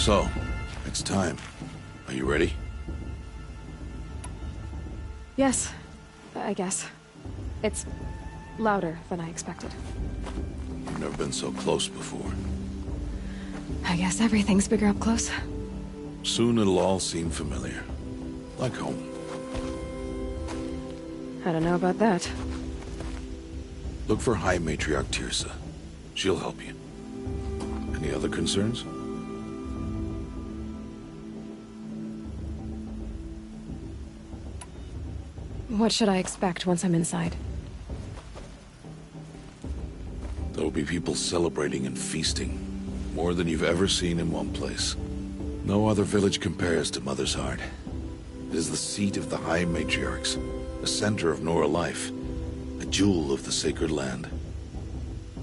So, it's time. Are you ready? Yes, I guess. It's louder than I expected. You've never been so close before. I guess everything's bigger up close. Soon it'll all seem familiar. Like home. I don't know about that. Look for High Matriarch Tirsa. She'll help you. Any other concerns? What should I expect once I'm inside? There'll be people celebrating and feasting. More than you've ever seen in one place. No other village compares to Mother's Heart. It is the seat of the High Matriarchs, the center of Nora life, a jewel of the sacred land.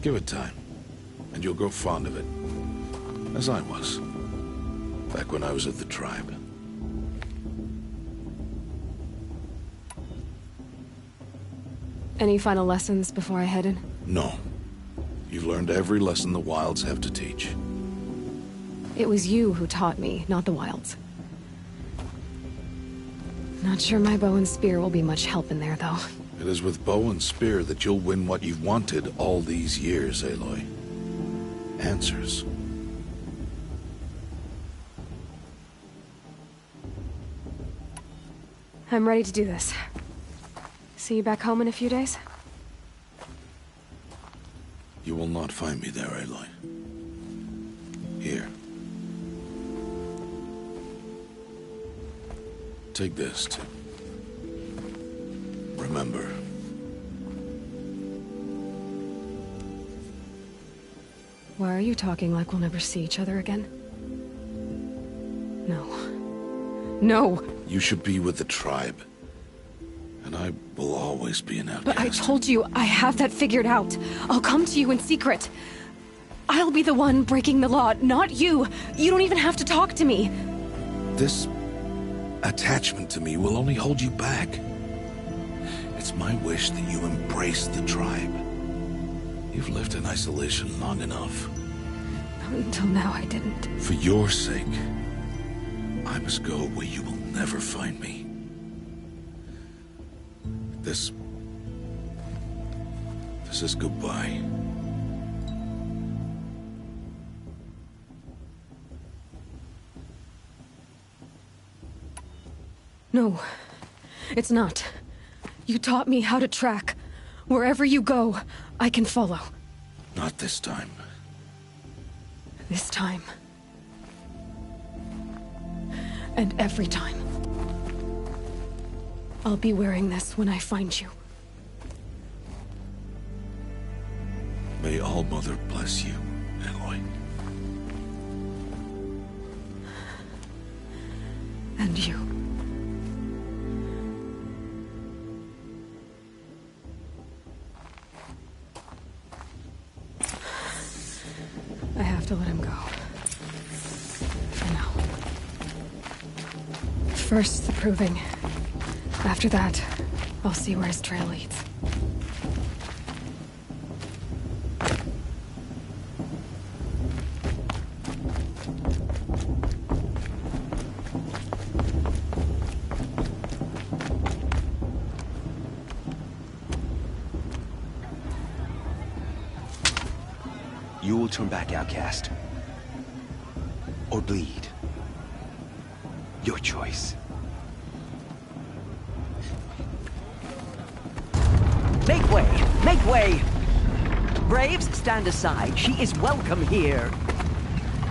Give it time, and you'll grow fond of it. As I was, back when I was at the tribe. Any final lessons before I head in? No. You've learned every lesson the Wilds have to teach. It was you who taught me, not the Wilds. Not sure my bow and spear will be much help in there, though. It is with bow and spear that you'll win what you've wanted all these years, Aloy. Answers. I'm ready to do this. See you back home in a few days? You will not find me there, Aloy. Here. Take this, too. Remember. Why are you talking like we'll never see each other again? No. No! You should be with the tribe. And I will always be an outcast. But I told you, I have that figured out. I'll come to you in secret. I'll be the one breaking the law, not you. You don't even have to talk to me. This attachment to me will only hold you back. It's my wish that you embrace the tribe. You've lived in isolation long enough. Until now, I didn't. For your sake, I must go where you will never find me. This is goodbye. No, it's not. You taught me how to track. Wherever you go, I can follow. Not this time. This time. And every time. I'll be wearing this when I find you. May All-Mother bless you, Aloy. And you. I have to let him go. For now. First, the proving. After that, I'll see where his trail leads. You will turn back, outcast. Or bleed. Your choice. Make way! Make way! Braves, stand aside. She is welcome here.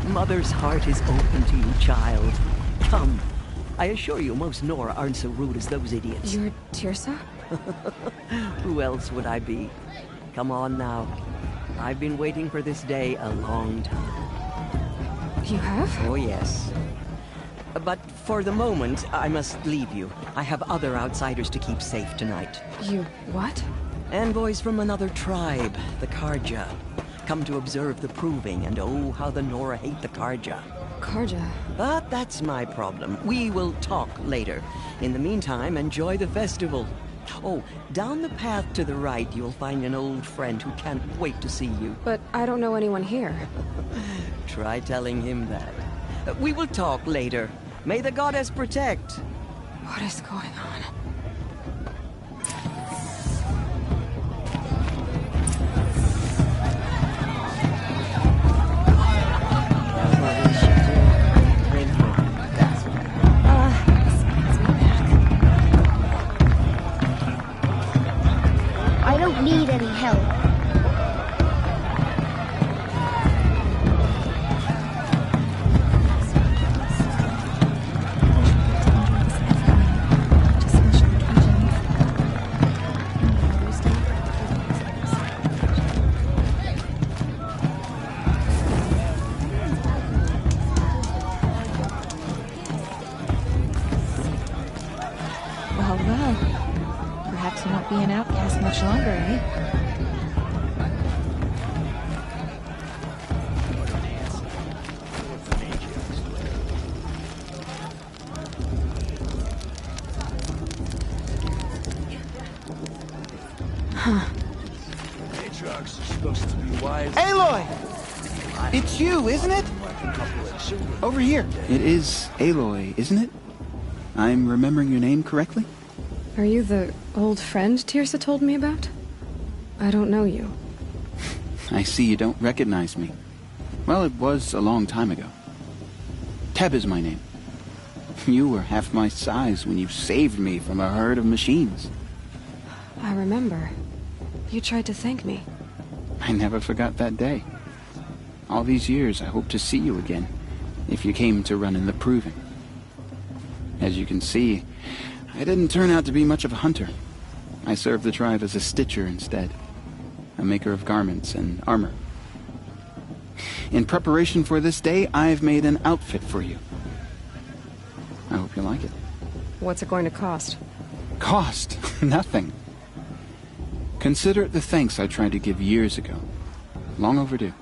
Mother's heart is open to you, child. Come. I assure you, most Nora aren't so rude as those idiots. You're Tirsa? Who else would I be? Come on now. I've been waiting for this day a long time. You have? Oh, yes. But for the moment, I must leave you. I have other outsiders to keep safe tonight. You what? Envoys from another tribe, the Karja. Come to observe the proving, and oh, how the Nora hate the Karja. Karja? But that's my problem. We will talk later. In the meantime, enjoy the festival. Oh, down the path to the right, you'll find an old friend who can't wait to see you. But I don't know anyone here. Try telling him that. We will talk later. May the goddess protect. What is going on? I don't need any help. Well. Perhaps you won't be an outcast much longer, eh? Aloy! It's you, isn't it? Over here. It is Aloy, isn't it? I'm remembering your name correctly? Are you the old friend Tirsa told me about? I don't know you. I see you don't recognize me. Well, it was a long time ago. Teb is my name. You were half my size when you saved me from a herd of machines. I remember. You tried to thank me. I never forgot that day. All these years, I hope to see you again, if you came to run in the Proving. As you can see, I didn't turn out to be much of a hunter. I served the tribe as a stitcher instead, a maker of garments and armor. In preparation for this day, I've made an outfit for you. I hope you like it. What's it going to cost? Cost? Nothing. Consider it the thanks I tried to give years ago. Long overdue.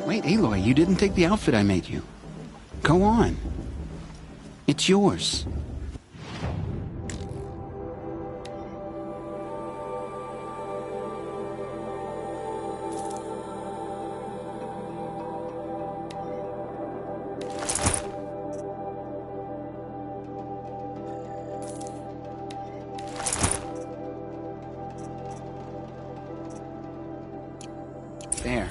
Wait, Aloy, you didn't take the outfit I made you. Go on. It's yours. There.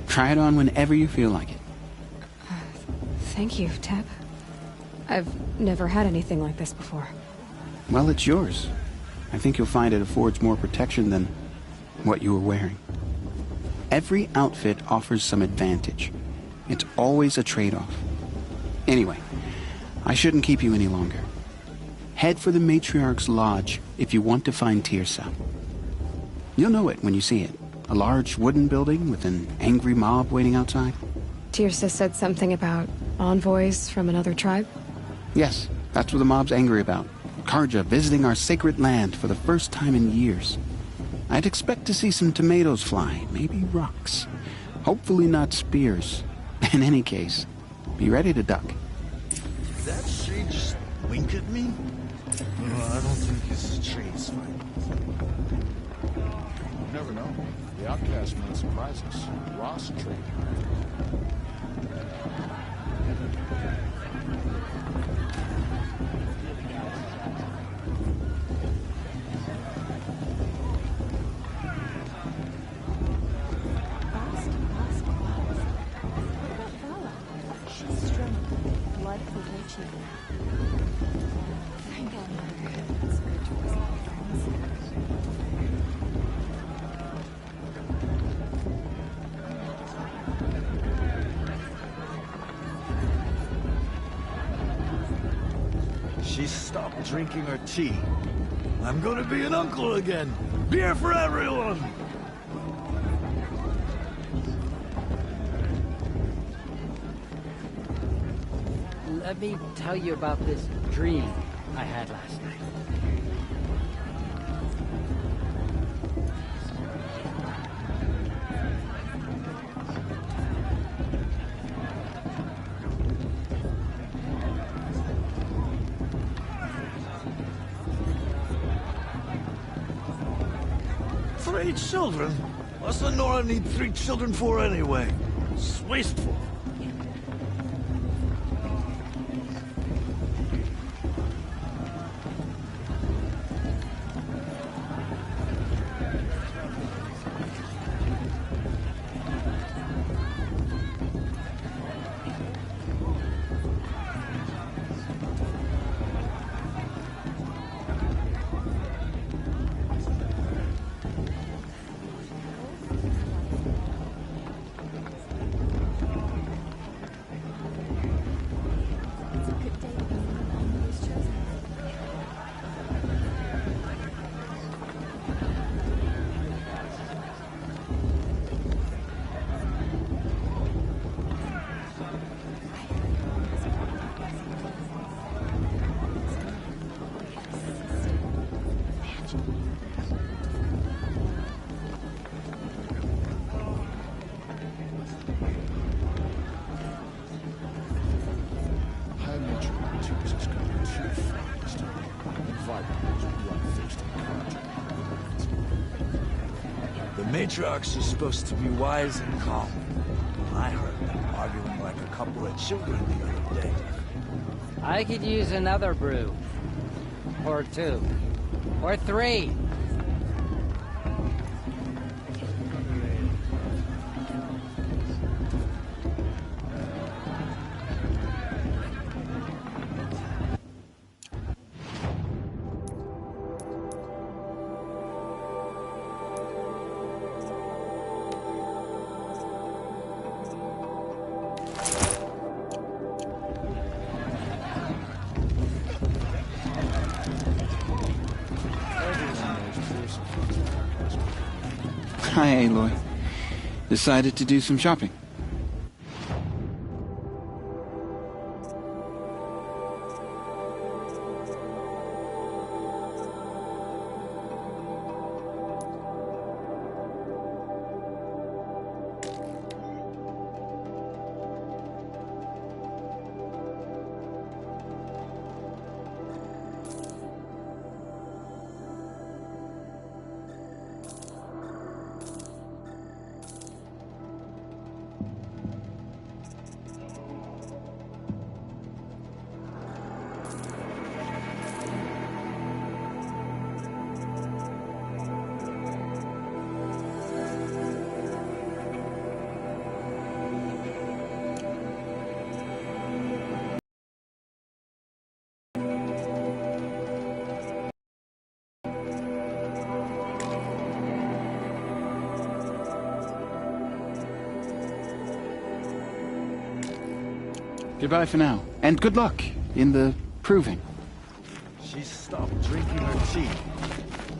Try it on whenever you feel like it. Thank you, Teb. I've never had anything like this before. Well, it's yours. I think you'll find it affords more protection than what you were wearing. Every outfit offers some advantage. It's always a trade-off. Anyway, I shouldn't keep you any longer. Head for the Matriarch's Lodge if you want to find Tirsa. You'll know it when you see it. A large wooden building with an angry mob waiting outside. Tirsa said something about envoys from another tribe? Yes, that's what the mob's angry about. Karja visiting our sacred land for the first time in years. I'd expect to see some tomatoes fly, maybe rocks. Hopefully not spears. In any case, be ready to duck. Did that shade just wink at me? I don't think his shade's fine. You never know. The outcast might surprise us. Ross trade. She stopped drinking her tea. I'm gonna be an uncle again. Beer for everyone! Let me tell you about this dream I had last night. Three children? What's the Nora need 3 children for anyway? It's wasteful. The matriarchs are supposed to be wise and calm. I heard them arguing like a couple of children the other day. I could use another brew. Or 2. Or 3. Hi, Aloy. Decided to do some shopping. Goodbye for now, and good luck in the proving. She stopped drinking her tea.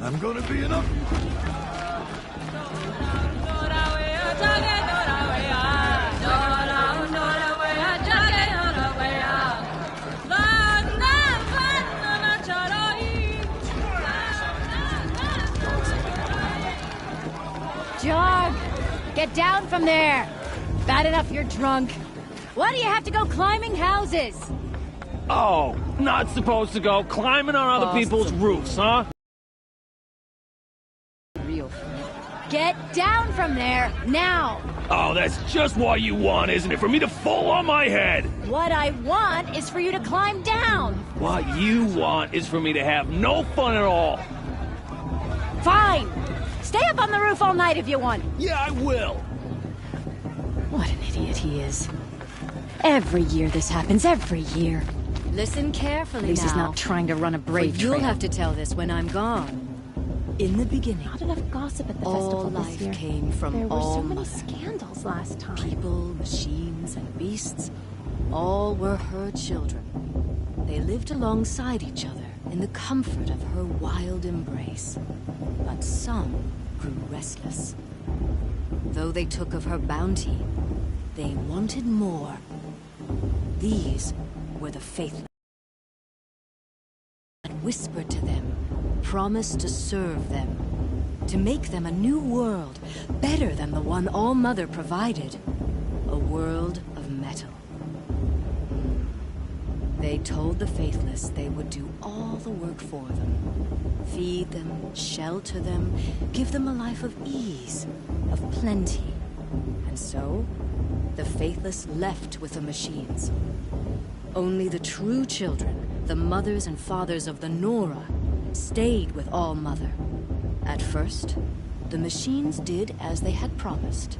I'm gonna be an uncle. Get down from there! Bad enough you're drunk. Why do you have to go climbing houses? Oh, not supposed to go climbing on other people's roofs, huh? Real. Get down from there, now! Oh, that's just what you want, isn't it? For me to fall on my head! What I want is for you to climb down! What you want is for me to have no fun at all! Fine! Stay up on the roof all night if you want! Yeah, I will! What an idiot he is. Every year this happens, every year. Listen carefully now. At least he's not trying to run a brave trail. You'll have to tell this when I'm gone. In the beginning, Not enough gossip at the all festival life this year. came from There were all so many mother. scandals last time. People, machines, and beasts, all were her children. They lived alongside each other in the comfort of her wild embrace. But some grew restless. Though they took of her bounty, they wanted more. These were the faithless. And whispered to them, promised to serve them, to make them a new world, better than the one All-Mother provided. A world of metal. They told the faithless they would do all the work for them. Feed them, shelter them, give them a life of ease, of plenty. And so, the faithless left with the machines. Only the true children, the mothers and fathers of the Nora, stayed with All-Mother. At first, the machines did as they had promised.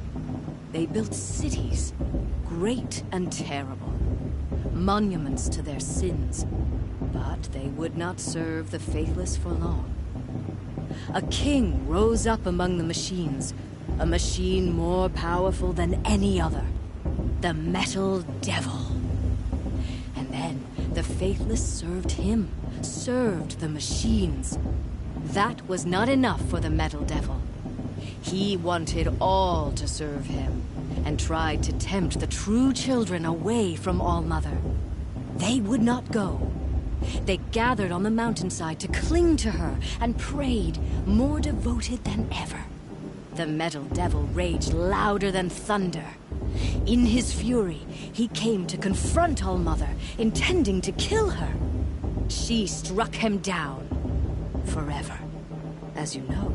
They built cities, great and terrible, monuments to their sins, but they would not serve the faithless for long. A king rose up among the machines, a machine more powerful than any other, the Metal Devil. And then the faithless served him, served the machines. That was not enough for the Metal Devil. He wanted all to serve him, and tried to tempt the true children away from All-Mother. They would not go. They gathered on the mountainside to cling to her and prayed, more devoted than ever. The Metal Devil raged louder than thunder. In his fury, he came to confront All-Mother, intending to kill her. She struck him down. Forever. As you know,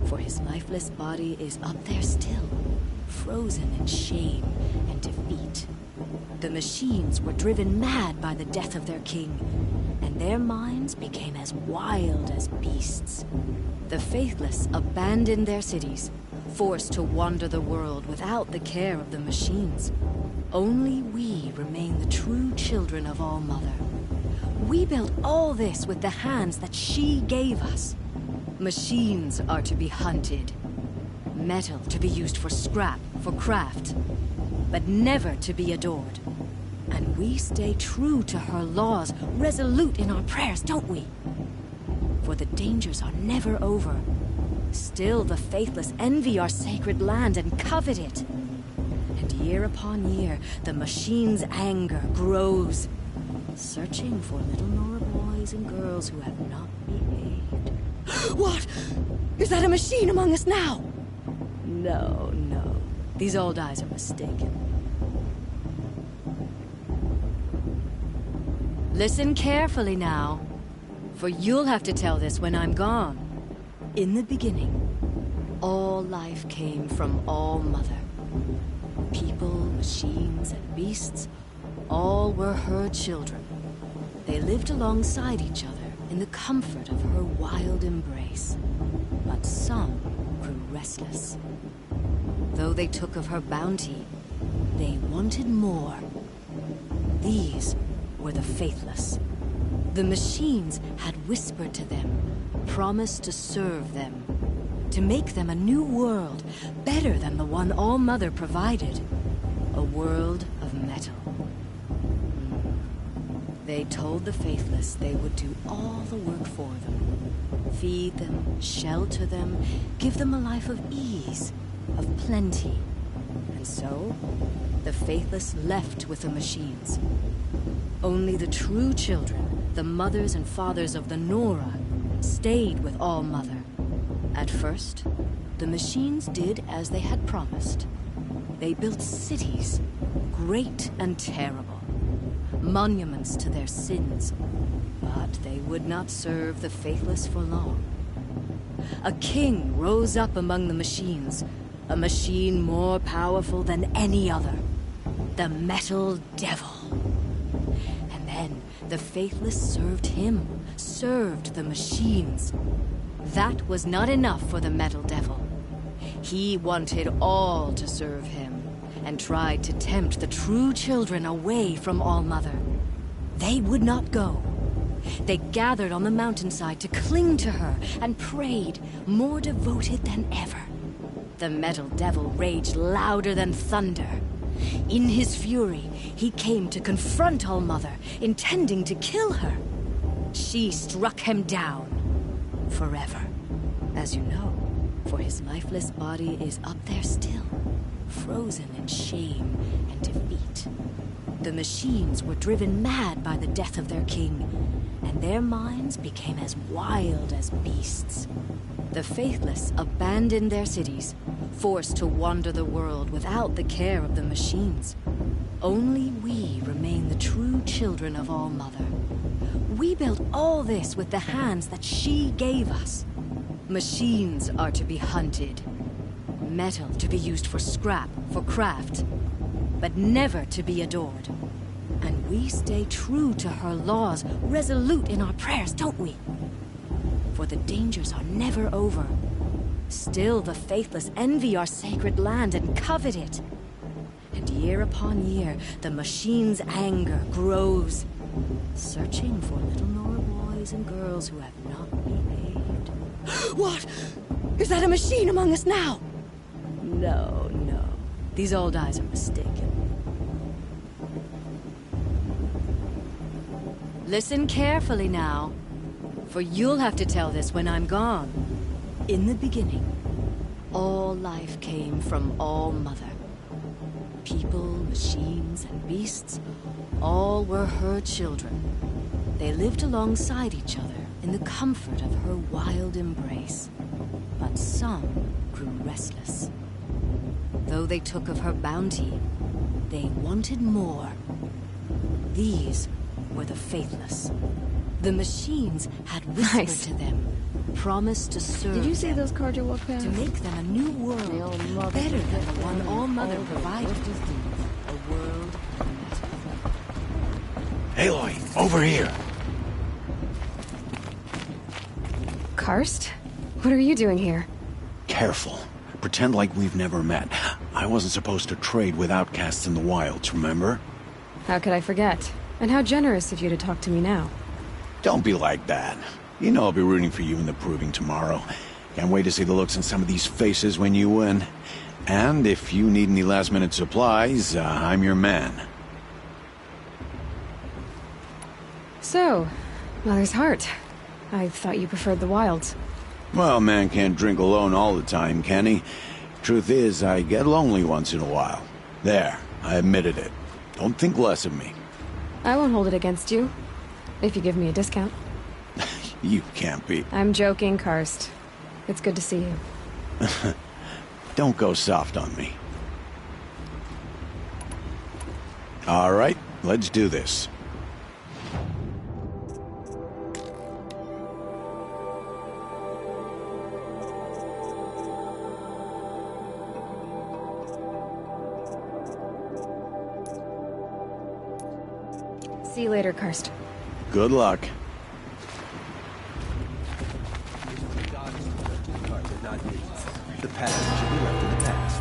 for his lifeless body is up there still, frozen in shame and defeat. The machines were driven mad by the death of their king, and their minds became as wild as beasts. The faithless abandoned their cities, forced to wander the world without the care of the machines. Only we remain the true children of All-Mother. We built all this with the hands that she gave us. Machines are to be hunted. Metal to be used for scrap, for craft. But never to be adored. And we stay true to her laws, resolute in our prayers, don't we? For the dangers are never over. Still the faithless envy our sacred land and covet it. And year upon year, the machine's anger grows, searching for little Nora boys and girls who have not behaved. What? Is that a machine among us now? No, no. These old eyes are mistaken. Listen carefully now, for you'll have to tell this when I'm gone. In the beginning, all life came from All-Mother. People, machines, and beasts, all were her children. They lived alongside each other in the comfort of her wild embrace. But some grew restless. Though they took of her bounty, they wanted more. These were the faithless. The machines had whispered to them, promised to serve them, to make them a new world, better than the one All-Mother provided. A world of metal. They told the faithless they would do all the work for them. Feed them, shelter them, give them a life of ease, of plenty. And so, the faithless left with the machines. Only the true children, the mothers and fathers of the Nora, stayed with All-Mother. At first, the machines did as they had promised. They built cities, great and terrible, monuments to their sins, but they would not serve the faithless for long. A king rose up among the machines, a machine more powerful than any other, the Metal Devil. And then the faithless served him, served the machines. That was not enough for the Metal Devil. He wanted all to serve him, and tried to tempt the true children away from All-Mother. They would not go. They gathered on the mountainside to cling to her and prayed, more devoted than ever. The Metal Devil raged louder than thunder. In his fury, he came to confront All-Mother, intending to kill her. She struck him down. Forever. As you know, for his lifeless body is up there still, frozen in shame and defeat. The machines were driven mad by the death of their king, and their minds became as wild as beasts. The faithless abandoned their cities, forced to wander the world without the care of the machines. Only we remain the true children of All-Mother. We built all this with the hands that she gave us. Machines are to be hunted. Metal to be used for scrap, for craft. But never to be adored. And we stay true to her laws, resolute in our prayers, don't we? For the dangers are never over. Still the faithless envy our sacred land and covet it. And year upon year, the machine's anger grows, searching for little Nora boys and girls who have not behaved. What? Is that a machine among us now? No, no. These old eyes are mistaken. Listen carefully now, for you'll have to tell this when I'm gone. In the beginning, all life came from All-Mother. People, machines, and beasts, all were her children. They lived alongside each other in the comfort of her wild embrace. But some grew restless. Though they took of her bounty, they wanted more. These were the faithless. The machines had whispered to them, promised to serve Did you see them, those cars you walked past? to make them a new world, better than the one All-Mother provided. A world Aloy, over here. Karst? What are you doing here? Careful. Pretend like we've never met. I wasn't supposed to trade with outcasts in the wilds, remember? How could I forget? And how generous of you to talk to me now. Don't be like that. You know I'll be rooting for you in the proving tomorrow. Can't wait to see the looks on some of these faces when you win. And if you need any last-minute supplies, I'm your man. So, Mother's Heart. I thought you preferred the wilds. Well, man can't drink alone all the time, can he? Truth is, I get lonely once in a while. There, I admitted it. Don't think less of me. I won't hold it against you, if you give me a discount. You can't be. I'm joking, Karst. It's good to see you. Don't go soft on me. All right, let's do this. See you later, Karst. Good luck. The past should be left in the past.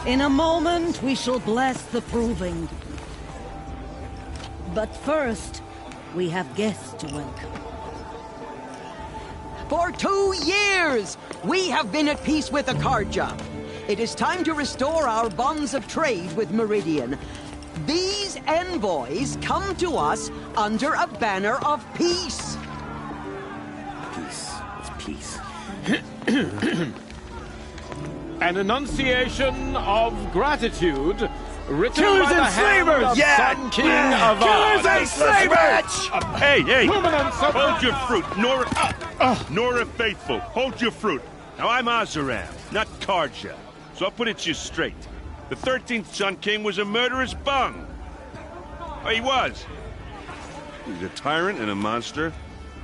In a moment, we shall bless the proving. But first, we have guests to welcome. For 2 years, we have been at peace with Akarja. It is time to restore our bonds of trade with Meridian. These envoys come to us under a banner of peace. Peace. It's peace. An enunciation of gratitude written Killers by the and hand slavers! of Yeah! Sun King of Oz. Killers and slavers! Hey, hey! Luminance of Hold your fruit, Nora. Nora Faithful, hold your fruit. Now I'm Azaram, not Karja. So I'll put it to you straight. The 13th Sun King was a murderous bung. Oh, he was. He was a tyrant and a monster.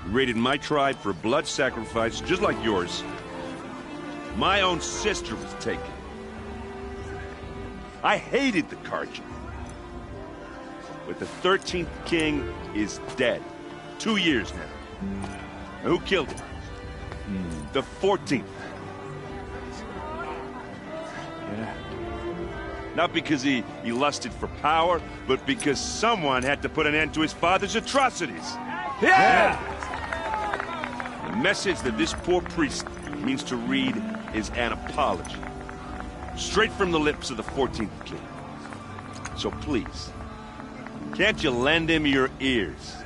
He raided my tribe for a blood sacrifice, just like yours. My own sister was taken. I hated the Karja. But the 13th King is dead. 2 years now. And who killed him? The 14th. Yeah. Not because he lusted for power, but because someone had to put an end to his father's atrocities. Yeah! The message that this poor priest means to read is an apology. Straight from the lips of the 14th King. So please, can't you lend him your ears?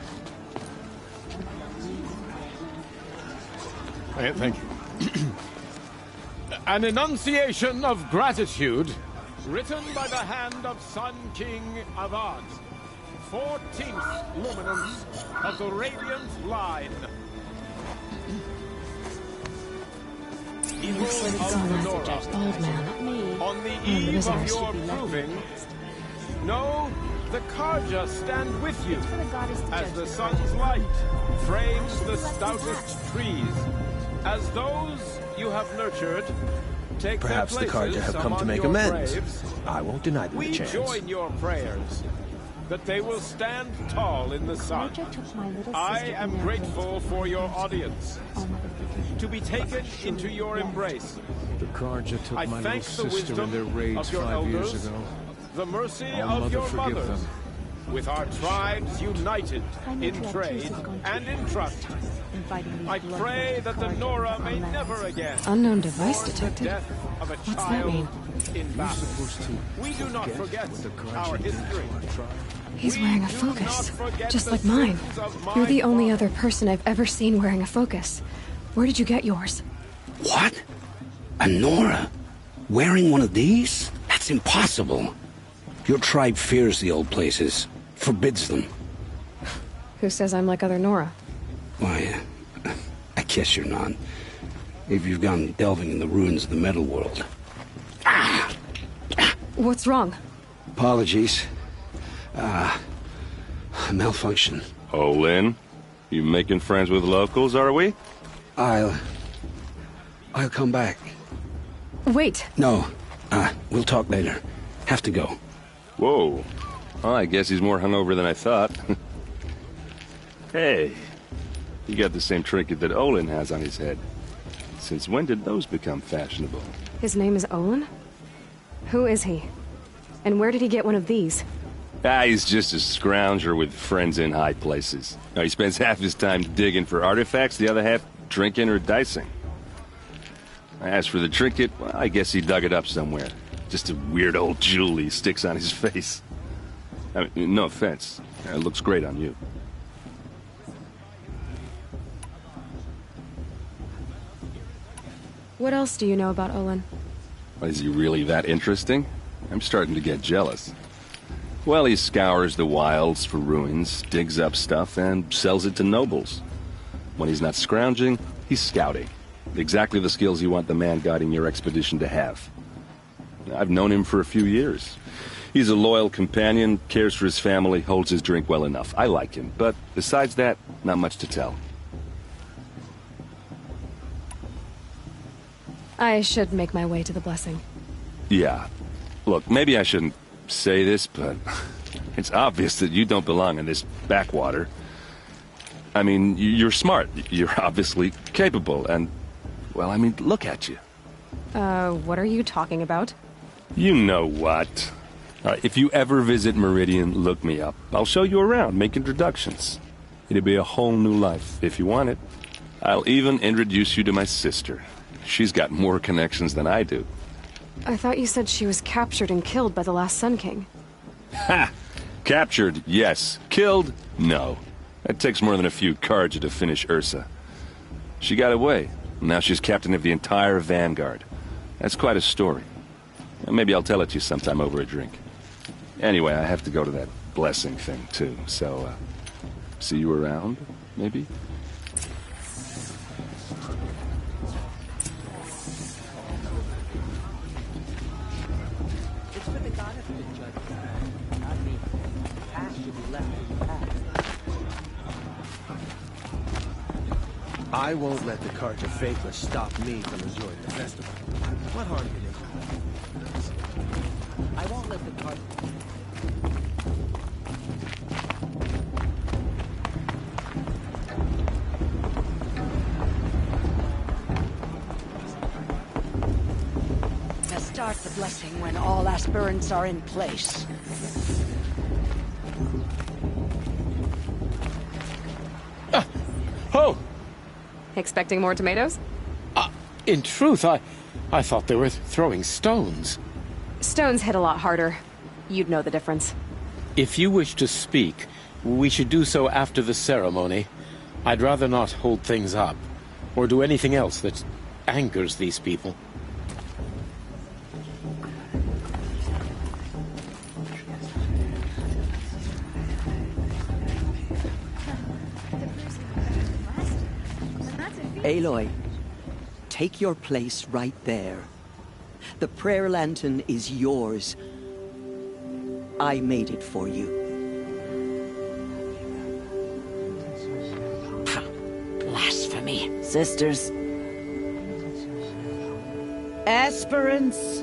Thank you. An enunciation of gratitude, written by the hand of Sun King Avad, 14th luminance of the Radiant Line. Evil of the Nora, on the eve of your proving, know the Karja stand with you, as the sun's light frames the stoutest trees, as those you have nurtured take Perhaps their the places Karja have come to make among your amends. graves. I won't deny them the We chance. join your prayers that they will stand tall in the sun. I am grateful for your audience, to be taken into your embrace. The Karja took I my little thank the sister in wisdom their raids of your 5 years elders, ago. the mercy Oh, of Mother, your forgive mothers, them. with our tribes united in trade and in trust. I pray that the Nora may never again Unknown device mourn the detected? death of a What's that child mean? in battle. We do not forget our history. He's wearing a focus, just like mine. You're the only other person I've ever seen wearing a focus. Where did you get yours? What? A Nora? Wearing one of these? That's impossible. Your tribe fears the old places, forbids them. Who says I'm like other Nora? Why, I guess you're not. If you've gone delving in the ruins of the metal world. What's wrong? Apologies. Malfunction. Oh, Lynn? You making friends with locals, are we? I'll come back. Wait. No. We'll talk later. Have to go. Whoa. Well, I guess he's more hungover than I thought. Hey, you got the same trinket that Olin has on his head. Since when did those become fashionable? His name is Olin? Who is he? And where did he get one of these? He's just a scrounger with friends in high places. Now, he spends half his time digging for artifacts, the other half drinking or dicing. As for the trinket, well, I guess he dug it up somewhere. Just a weird old jewel he sticks on his face. I mean, no offense. It looks great on you. What else do you know about Olin? Is he really that interesting? I'm starting to get jealous. Well, he scours the wilds for ruins, digs up stuff, and sells it to nobles. When he's not scrounging, he's scouting. Exactly the skills you want the man guiding your expedition to have. I've known him for a few years. He's a loyal companion, cares for his family, holds his drink well enough. I like him, but besides that, not much to tell. I should make my way to the blessing. Yeah. Look, maybe I shouldn't say this, but it's obvious that you don't belong in this backwater. I mean, you're smart. You're obviously capable, and, well, I mean, look at you. What are you talking about? You know what. If you ever visit Meridian, look me up. I'll show you around, make introductions. It'll be a whole new life, if you want it. I'll even introduce you to my sister. She's got more connections than I do. I thought you said she was captured and killed by the last Sun King. Ha! Captured, yes. Killed, no. That takes more than a few Karja to finish Ursa. She got away. Now she's captain of the entire Vanguard. That's quite a story. Maybe I'll tell it to you sometime over a drink. Anyway, I have to go to that blessing thing, too. So, see you around, maybe? I won't let the Carja Faithless stop me from enjoying the festival. What harm can it do? I won't let the Carja... Start the blessing when all aspirants are in place. Oh! Expecting more tomatoes? In truth, I thought they were throwing stones. Stones hit a lot harder. You'd know the difference. If you wish to speak, we should do so after the ceremony. I'd rather not hold things up, or do anything else that angers these people. Aloy, take your place right there. The prayer lantern is yours. I made it for you. Blasphemy. Sisters. Aspirants,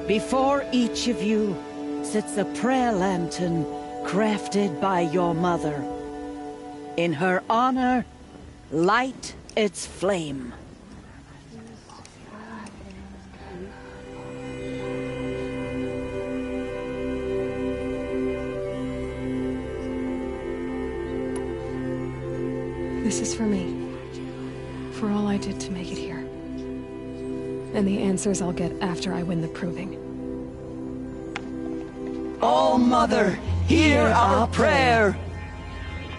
before each of you sits a prayer lantern crafted by your mother. In her honor, light its flame. This is for me. For all I did to make it here. And the answers I'll get after I win the proving. All Mother, hear our prayer!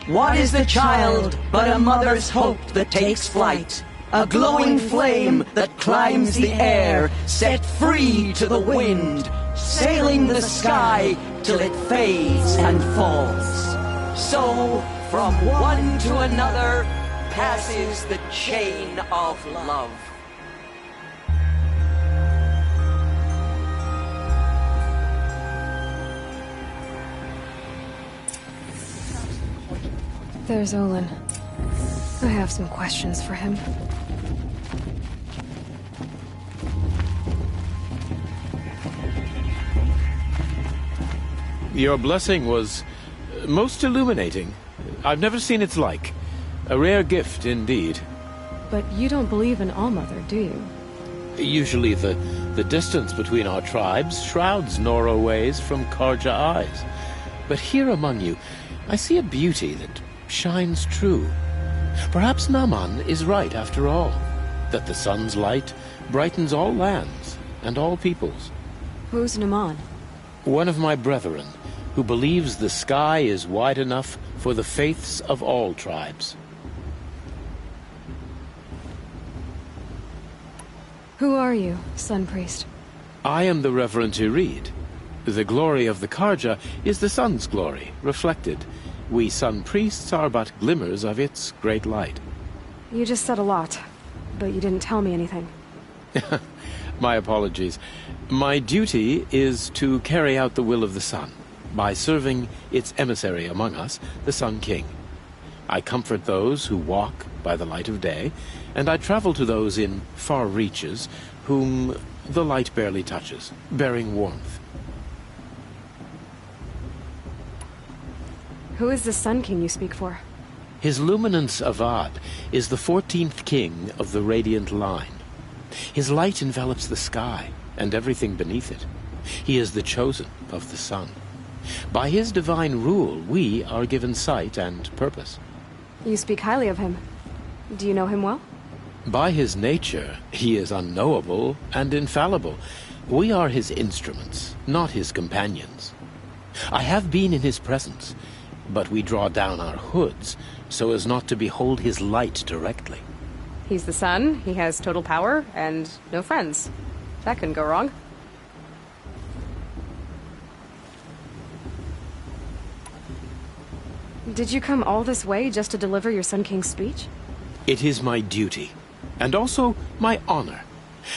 What is the child but a mother's hope that takes flight? A glowing flame that climbs the air, set free to the wind, sailing the sky till it fades and falls. So, from one to another, passes the chain of love. There's Olin. I have some questions for him. Your blessing was most illuminating. I've never seen its like. A rare gift indeed. But you don't believe in All-Mother, do you? Usually the distance between our tribes shrouds Nora ways from Carja eyes. But here among you, I see a beauty that shines true. Perhaps Naman is right after all, that the sun's light brightens all lands and all peoples. Who's Naman? One of my brethren, who believes the sky is wide enough for the faiths of all tribes. Who are you, Sun Priest? I am the Reverend Irid. The glory of the Carja is the sun's glory, reflected. We Sun Priests are but glimmers of its great light. You just said a lot, but you didn't tell me anything. My apologies. My duty is to carry out the will of the sun, by serving its emissary among us, the Sun King. I comfort those who walk by the light of day, and I travel to those in far reaches whom the light barely touches, bearing warmth. Who is the Sun King you speak for? His Luminance Avad is the 14th king of the Radiant Line. His light envelops the sky and everything beneath it. He is the chosen of the sun. By his divine rule, we are given sight and purpose. You speak highly of him. Do you know him well? By his nature, he is unknowable and infallible. We are his instruments, not his companions. I have been in his presence, but we draw down our hoods so as not to behold his light directly. He's the sun, he has total power, and no friends. That couldn't go wrong. Did you come all this way just to deliver your Sun King's speech? It is my duty, and also my honor.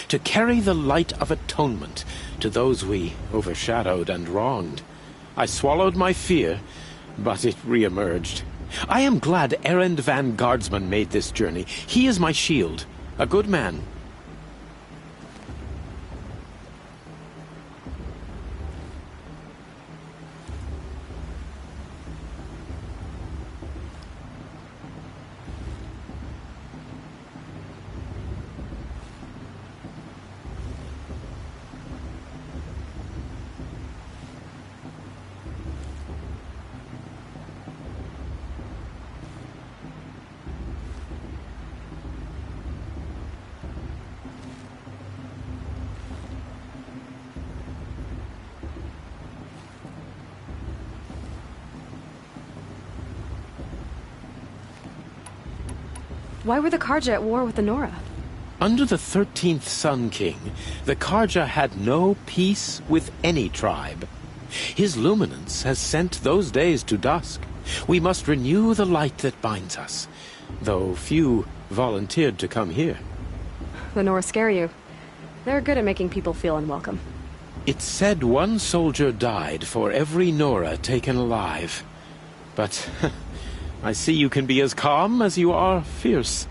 to carry the light of atonement to those we overshadowed and wronged. I swallowed my fear, but it re-emerged. I am glad Erend van Guardsman made this journey. He is my shield, a good man. Why were the Karja at war with the Nora? Under the 13th Sun King, the Karja had no peace with any tribe. His luminance has sent those days to dusk. We must renew the light that binds us, though few volunteered to come here. The Nora scare you. They're good at making people feel unwelcome. It's said one soldier died for every Nora taken alive. But I see you can be as calm as you are fierce.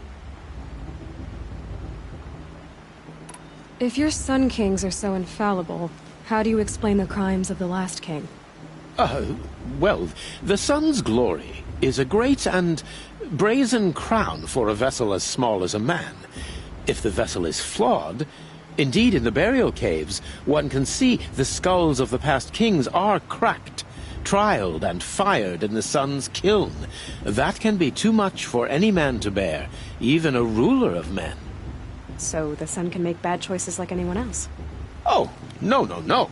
If your Sun Kings are so infallible, how do you explain the crimes of the last king? Well, the sun's glory is a great and brazen crown for a vessel as small as a man. If the vessel is flawed, indeed in the burial caves, one can see the skulls of the past kings are cracked, trialed and fired in the sun's kiln. That can be too much for any man to bear, even a ruler of men. So the sun can make bad choices like anyone else? Oh, no, no, no.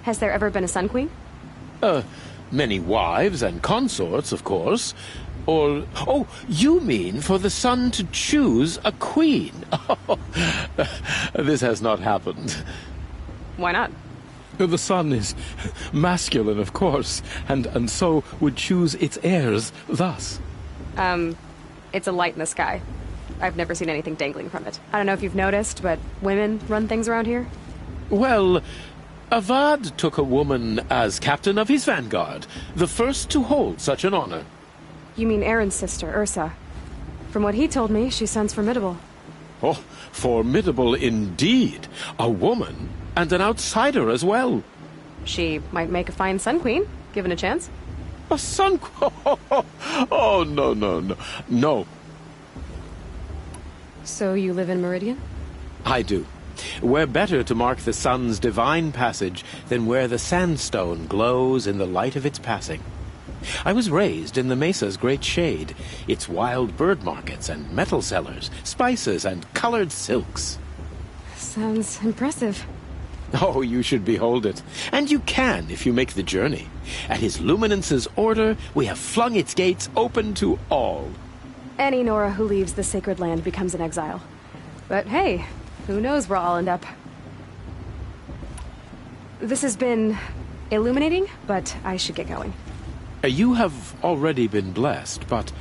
Has there ever been a Sun Queen? Many wives and consorts, of course. Or, oh, you mean for the sun to choose a queen? This has not happened. Why not? The sun is masculine, of course, and so would choose its heirs thus. It's a light in the sky. I've never seen anything dangling from it. I don't know if you've noticed, but women run things around here. Well, Avad took a woman as captain of his vanguard, the first to hold such an honor. You mean Aaron's sister, Ursa. From what he told me, she sounds formidable. Oh, formidable indeed. A woman, and an outsider as well. She might make a fine Sun Queen, given a chance. A Sun Queen? Oh, no, no, no. No. So you live in Meridian? I do. Where better to mark the sun's divine passage than where the sandstone glows in the light of its passing. I was raised in the mesa's great shade, its wild bird markets and metal cellars, spices and colored silks. Sounds impressive. Oh, you should behold it. And you can if you make the journey. At his luminance's order, we have flung its gates open to all. Any Nora who leaves the sacred land becomes an exile. But hey, who knows where I'll end up. This has been illuminating, but I should get going. You have already been blessed, but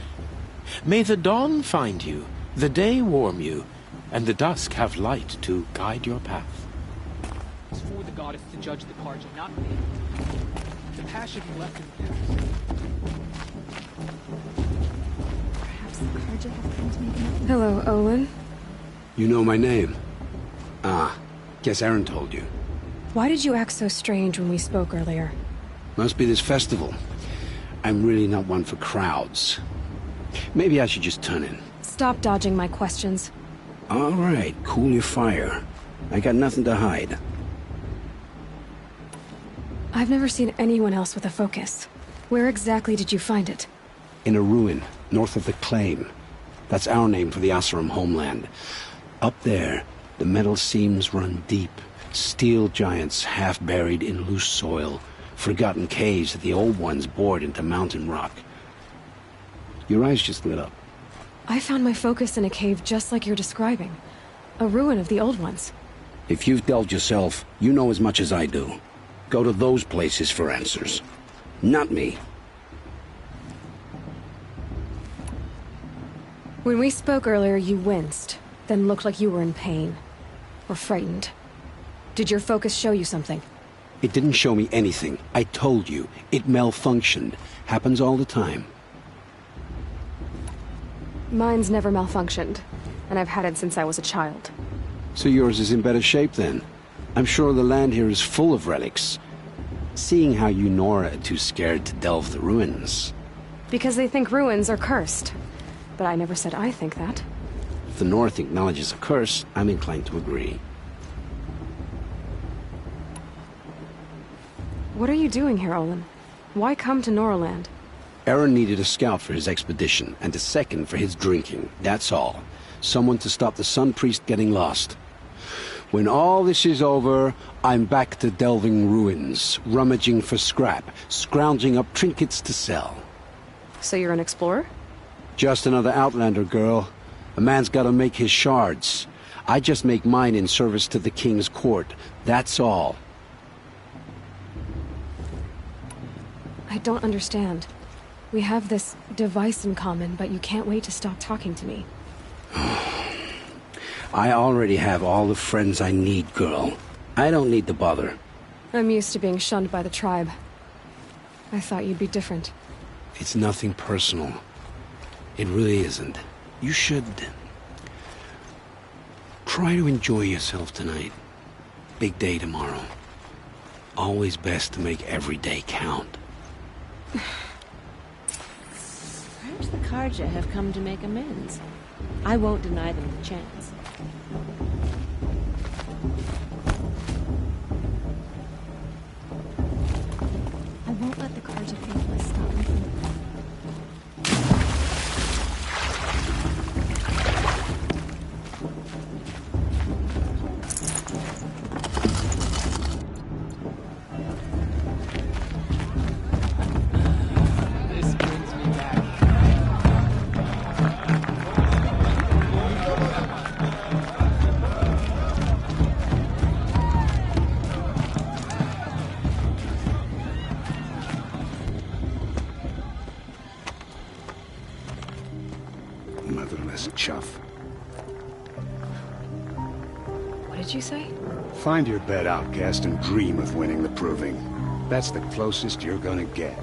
may the dawn find you, the day warm you, and the dusk have light to guide your path. It's for the goddess to judge the Karja, not me. The past should be left in the past. Perhaps the Karja have come to make an amends. Hello, Olin. You know my name? Ah, guess Aaron told you. Why did you act so strange when we spoke earlier? Must be this festival. I'm really not one for crowds. Maybe I should just turn in. Stop dodging my questions. All right, cool your fire. I got nothing to hide. I've never seen anyone else with a focus. Where exactly did you find it? In a ruin, north of the Claim. That's our name for the Asuram homeland. Up there, the metal seams run deep. Steel giants half buried in loose soil. Forgotten caves that the old ones bored into mountain rock. Your eyes just lit up. I found my focus in a cave just like you're describing. A ruin of the old ones. If you've delved yourself, you know as much as I do. Go to those places for answers. Not me. When we spoke earlier, you winced, then looked like you were in pain. Or frightened. Did your focus show you something? It didn't show me anything. I told you. It malfunctioned. Happens all the time. Mine's never malfunctioned, and I've had it since I was a child. So yours is in better shape then. I'm sure the land here is full of relics. Seeing how you Nora are too scared to delve the ruins. Because they think ruins are cursed. But I never said I think that. If the North acknowledges a curse, I'm inclined to agree. What are you doing here, Olin? Why come to Noraland? Aaron needed a scout for his expedition, and a second for his drinking. That's all. Someone to stop the Sun Priest getting lost. When all this is over, I'm back to delving ruins, rummaging for scrap, scrounging up trinkets to sell. So you're an explorer? Just another Outlander, girl. A man's gotta make his shards. I just make mine in service to the King's court. That's all. I don't understand. We have this device in common, but you can't wait to stop talking to me. I already have all the friends I need, girl. I don't need to bother. I'm used to being shunned by the tribe. I thought you'd be different. It's nothing personal. It really isn't. You should try to enjoy yourself tonight. Big day tomorrow. Always best to make every day count. Perhaps the Karja have come to make amends. I won't deny them the chance. I won't let the Karja faithless stop me from... Motherless chuff. What did you say? Find your bed, outcast, and dream of winning the proving. That's the closest you're gonna get.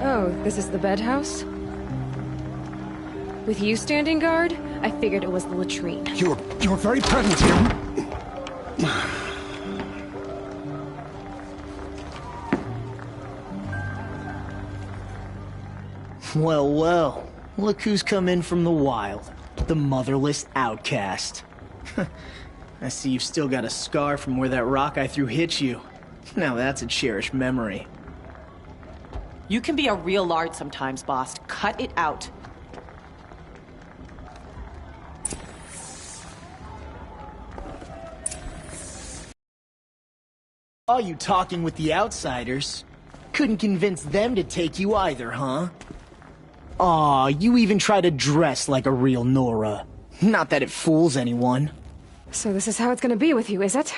Oh, this is the bedhouse? With you standing guard, I figured it was the latrine. Your very presence here... Well, well. Look who's come in from the wild. The motherless outcast. I see you've still got a scar from where that rock I threw hit you. Now that's a cherished memory. You can be a real lard sometimes, boss. Cut it out. Saw you talking with the outsiders. Couldn't convince them to take you either, huh? Aw, you even try to dress like a real Nora. Not that it fools anyone. So this is how it's gonna be with you, is it?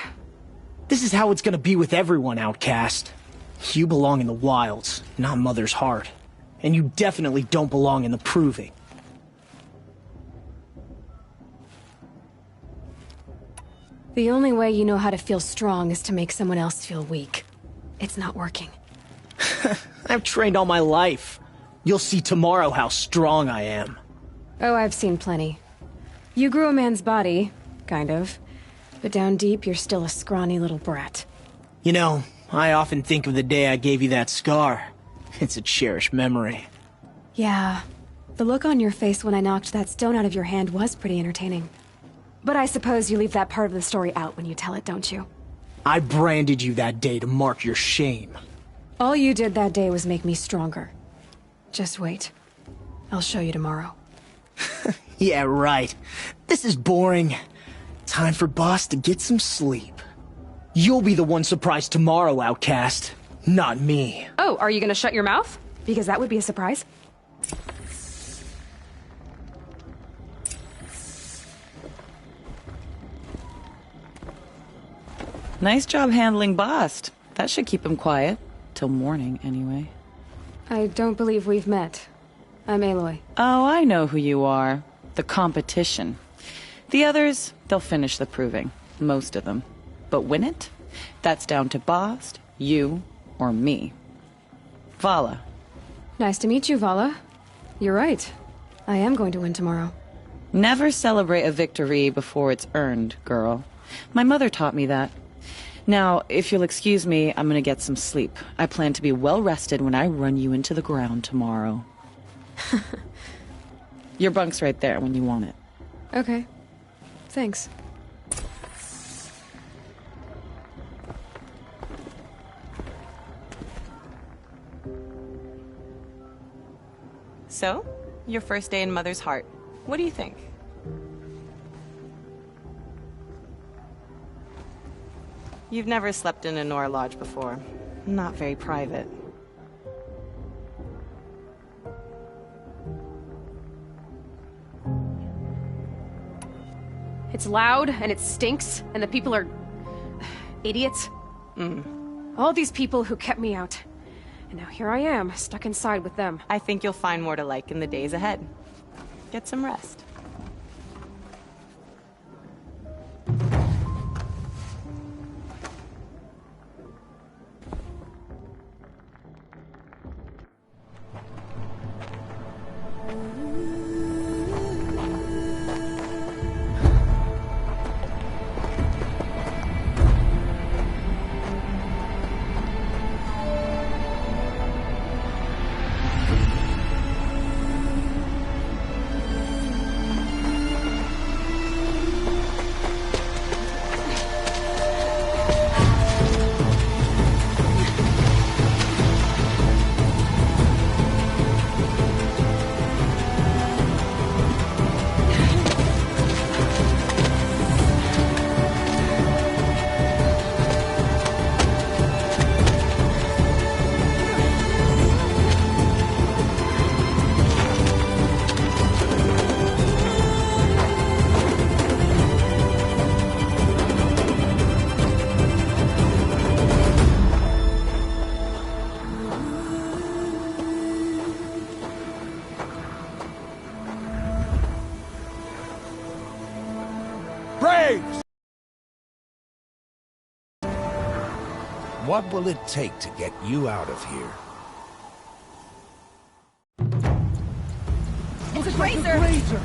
This is how it's gonna be with everyone, outcast. You belong in the wilds, not Mother's Heart. And you definitely don't belong in the Proving. The only way you know how to feel strong is to make someone else feel weak. It's not working. I've trained all my life. You'll see tomorrow how strong I am. Oh, I've seen plenty. You grew a man's body, kind of. But down deep, you're still a scrawny little brat. You know, I often think of the day I gave you that scar. It's a cherished memory. Yeah. The look on your face when I knocked that stone out of your hand was pretty entertaining. But I suppose you leave that part of the story out when you tell it, don't you? I branded you that day to mark your shame. All you did that day was make me stronger. Just wait. I'll show you tomorrow. Yeah, right. This is boring. Time for Boss to get some sleep. You'll be the one surprised tomorrow, outcast. Not me. Oh, are you gonna shut your mouth? Because that would be a surprise. Nice job handling Bast. That should keep him quiet. Till morning, anyway. I don't believe we've met. I'm Aloy. Oh, I know who you are. The competition. The others, they'll finish the proving. Most of them. But win it? That's down to Bast, you, or me. Vala. Nice to meet you, Vala. You're right. I am going to win tomorrow. Never celebrate a victory before it's earned, girl. My mother taught me that. Now, if you'll excuse me, I'm gonna get some sleep. I plan to be well rested when I run you into the ground tomorrow. Your bunk's right there when you want it. Okay. Thanks. So, your first day in Mother's Heart. What do you think? You've never slept in a Nora Lodge before. Not very private. It's loud, and it stinks, and the people are... idiots. All these people who kept me out. And now here I am, stuck inside with them. I think you'll find more to like in the days ahead. Get some rest. What will it take to get you out of here? It's a grazer!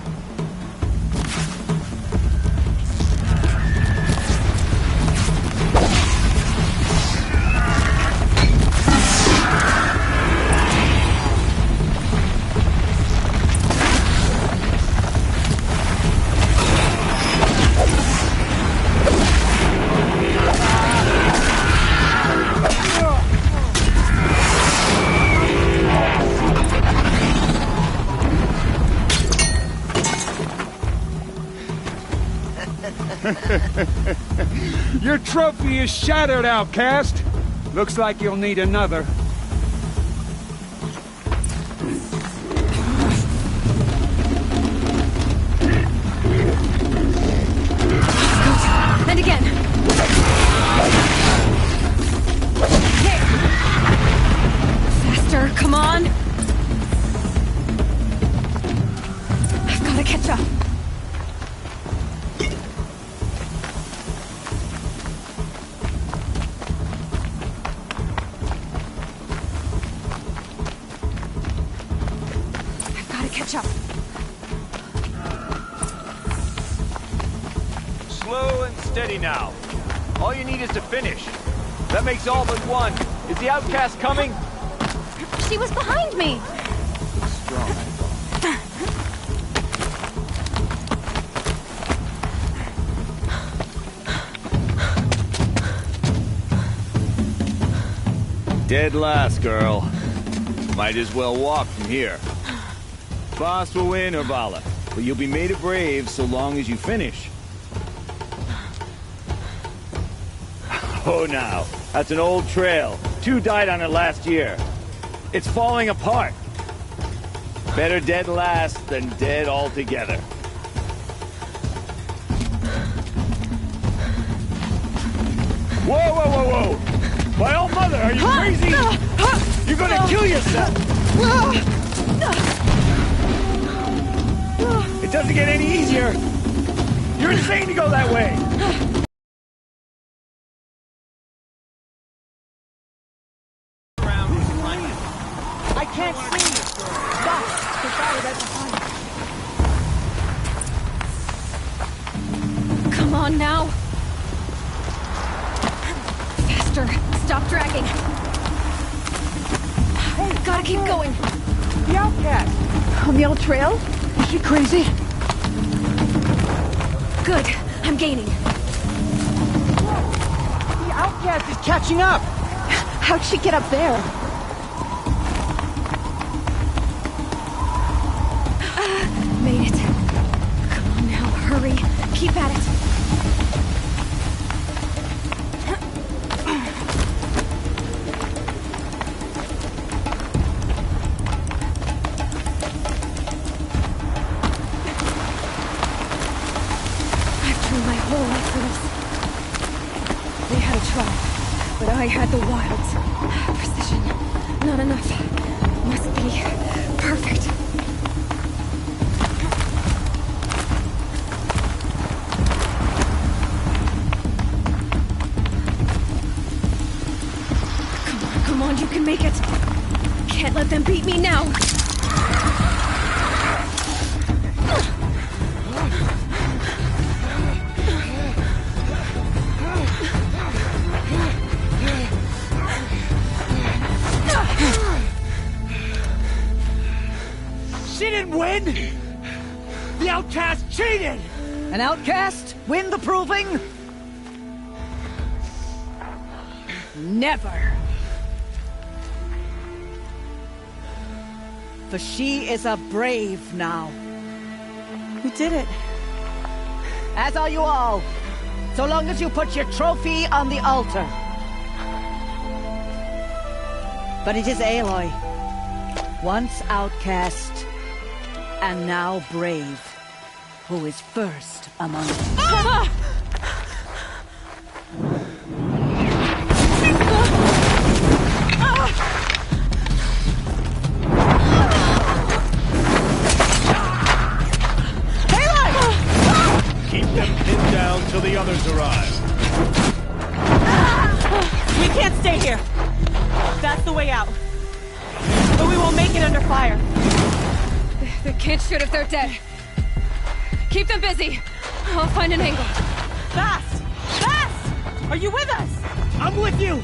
Your trophy is shattered, outcast. Looks like you'll need another. And again. Faster, come on. I've got to catch up. Slow and steady now. All you need is to finish. That makes all but one. Is the outcast coming? She was behind me! Dead last, girl. Might as well walk from here. Boss will win or Vala, but you'll be made a brave so long as you finish. Oh, now, that's an old trail. 2 died on it last year. It's falling apart. Better dead last than dead altogether. Whoa, whoa, whoa, whoa! My old mother, are you crazy? You're gonna kill yourself! It doesn't get any easier! You're insane to go that way! I can't see! Stop! The fire right behind. Come on now. Faster. Stop dragging. Hey, gotta keep going. The outcast! On the old trail? Is she crazy? Good. I'm gaining. The outcast is catching up! How'd she get up there? Made it. Come on now, hurry. Keep at it. I've trained my whole life for this. They had a trap, but I had the wilds. Precision. Not enough. Must be perfect. Come on, you can make it. Can't let them beat me now. She didn't win! The outcast cheated! An outcast? Win the proving? Never! For she is a brave now. You did it. As are you all. So long as you put your trophy on the altar. But it is Aloy, once outcast, and now brave, who is first among them. Ah! Keep them pinned down till the others arrive. We can't stay here. That's the way out. But we won't make it under fire. They can't shoot if they're dead. Keep them busy. I'll find an angle. Fast! Fast! Are you with us? I'm with you!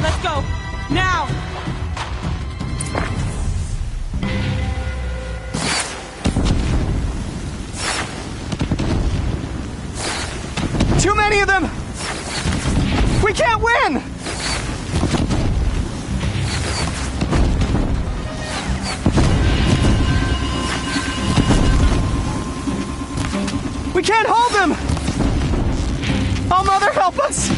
Let's go. Now! Too many of them! We can't win! We can't hold them! Oh, Mother, help us!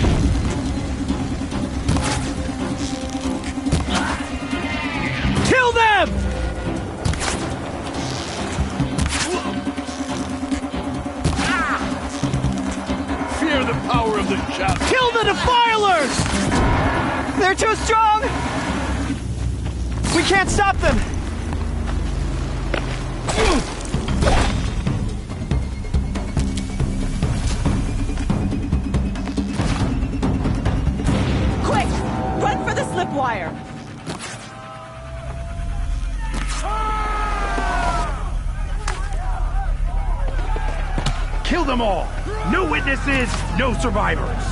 Kill them! Fear the power of the shadow. Kill the defilers! They're too strong! We can't stop them! Quick! Run for the slip wire! Kill them all! No witnesses, no survivors!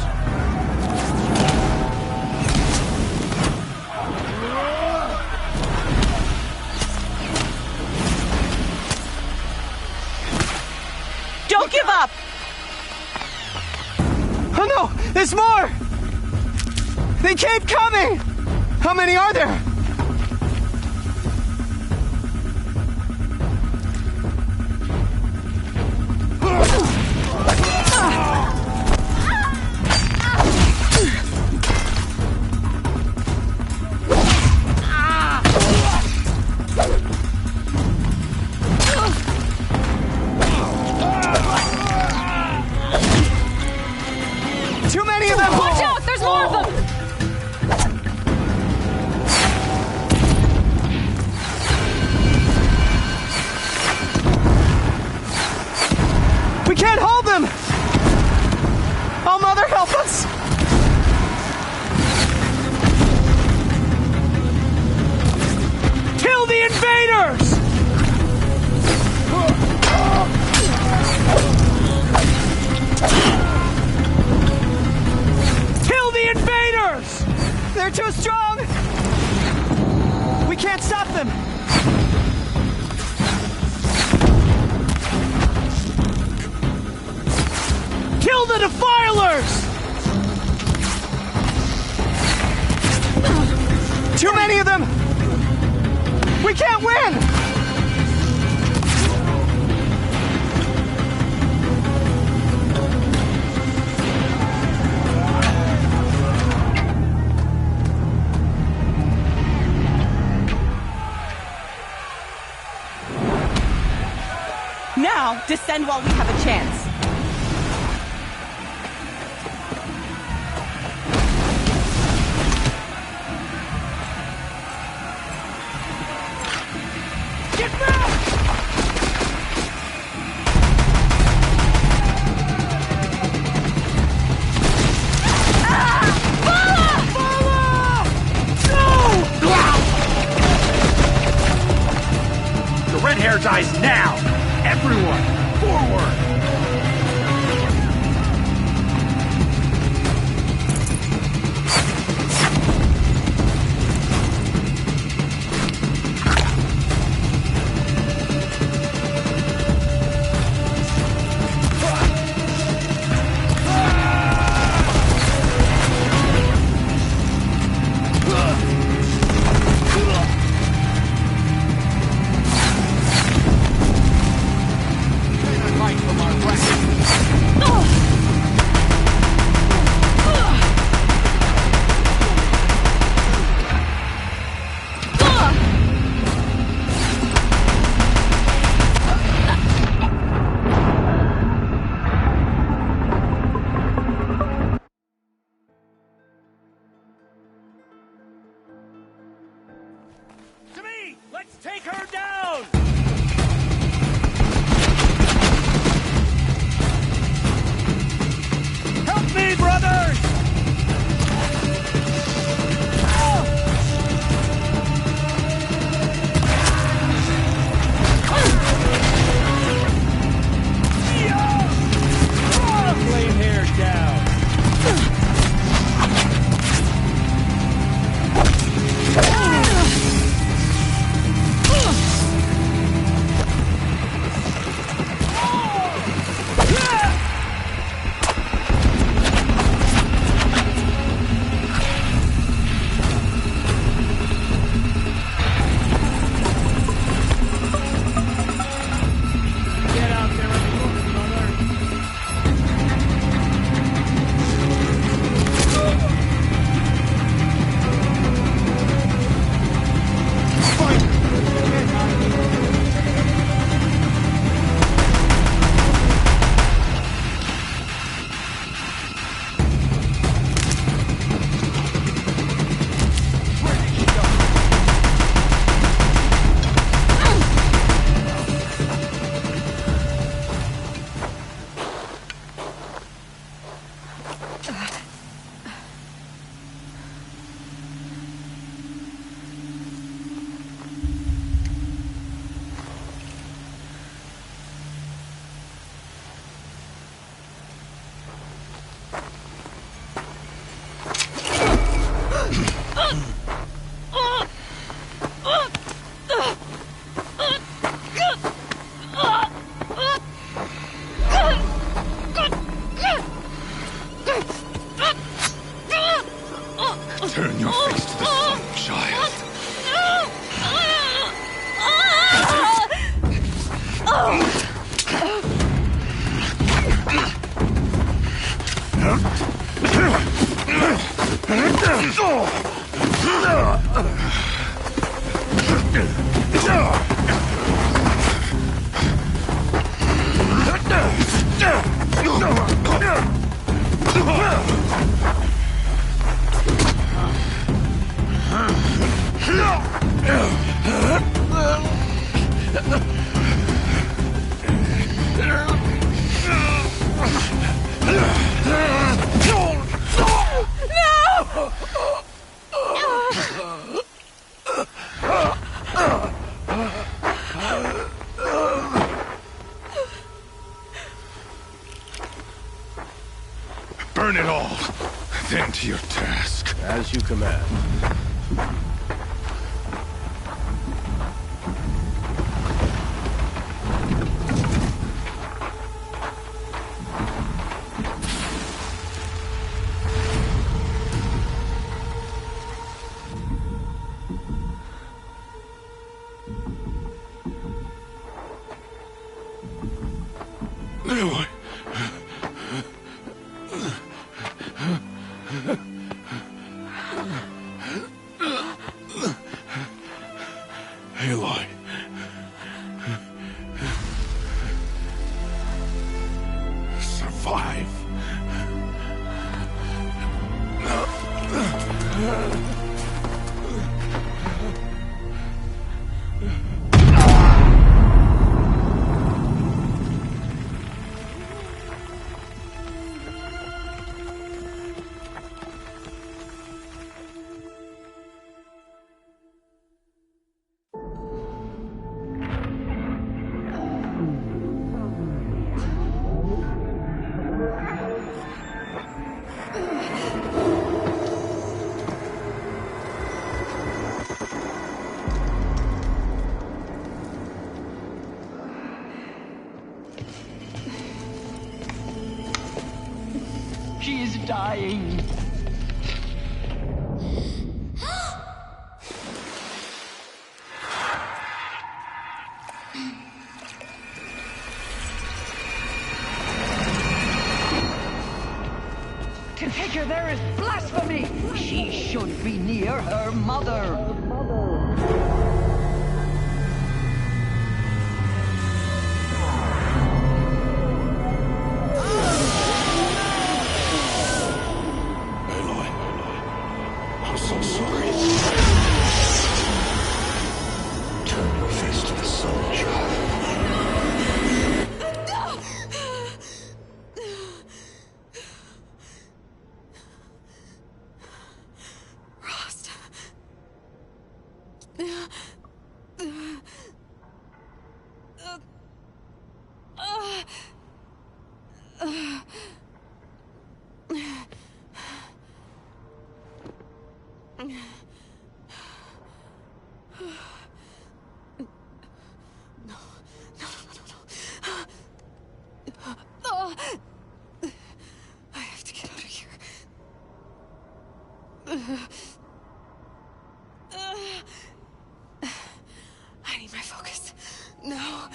Don't give up! Oh no! There's more! They keep coming! How many are there? Too many of them! Watch out! There's more of them! We can't hold them! Oh, Mother, help us! Kill the invaders! Kill the invaders! They're too strong! We can't stop them! Kill the defilers! Too many of them! We can't win! Now, descend while we have a chance. Get back! The red hair dies now! Everyone, forward! Let's take her down! Help me, brothers! Flame hair down! Turn your face to the sun, child. Burn it all, then to your task. As you command. Aloy. Aloy. Survive. She is dying. To take her there is blasphemy. She should be near her mother. I'm so sorry. Turn your face to the sun, child. Rost. I have to get out of here. I need my focus. No.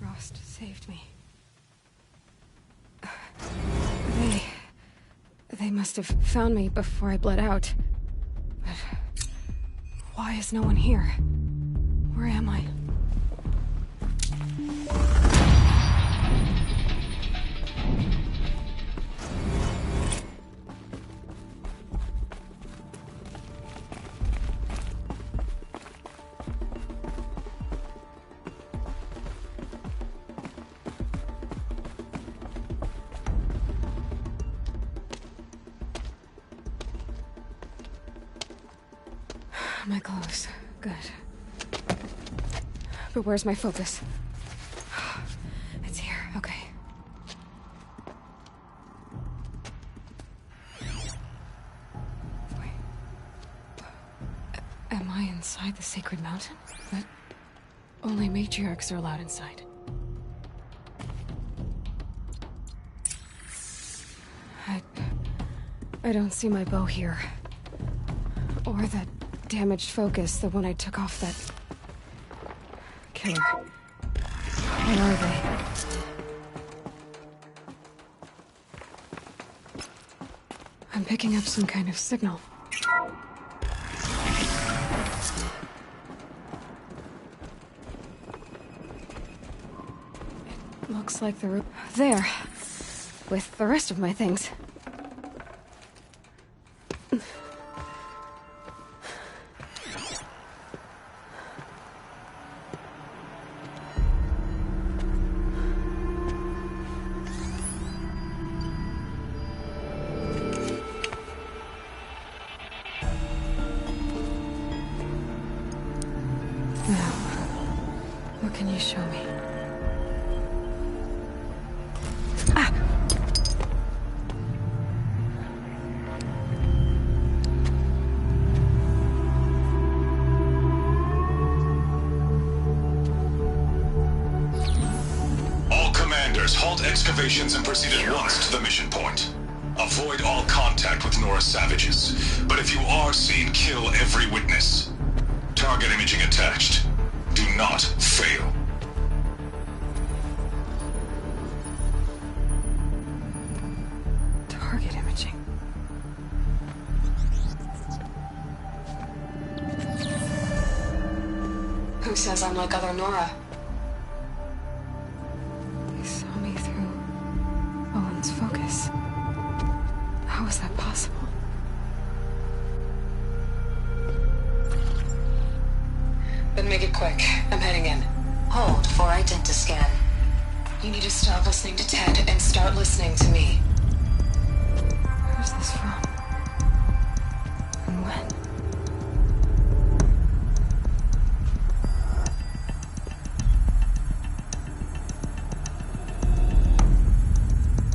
Rost saved me. They must have found me before I bled out. But why is no one here? Where am I? My clothes. Good. But where's my focus? It's here. Okay. Wait. Am I inside the sacred mountain? But only matriarchs are allowed inside. I don't see my bow here. Or that damaged focus, the one I took off that killer. Where are they? I'm picking up some kind of signal. It looks like the room there, with the rest of my things. you show me? All commanders, halt excavations and proceed at once to the mission point. Avoid all contact with Nora savages, but if you are seen, kill every witness. Target imaging attached. Do not fail. Target imaging. Who says I'm like other Nora? They saw me through Owen's focus. How is that possible? Then make it quick. I'm heading in. Hold for identiscan. You need to stop listening to Ted and start listening to me. Where's this from? And when?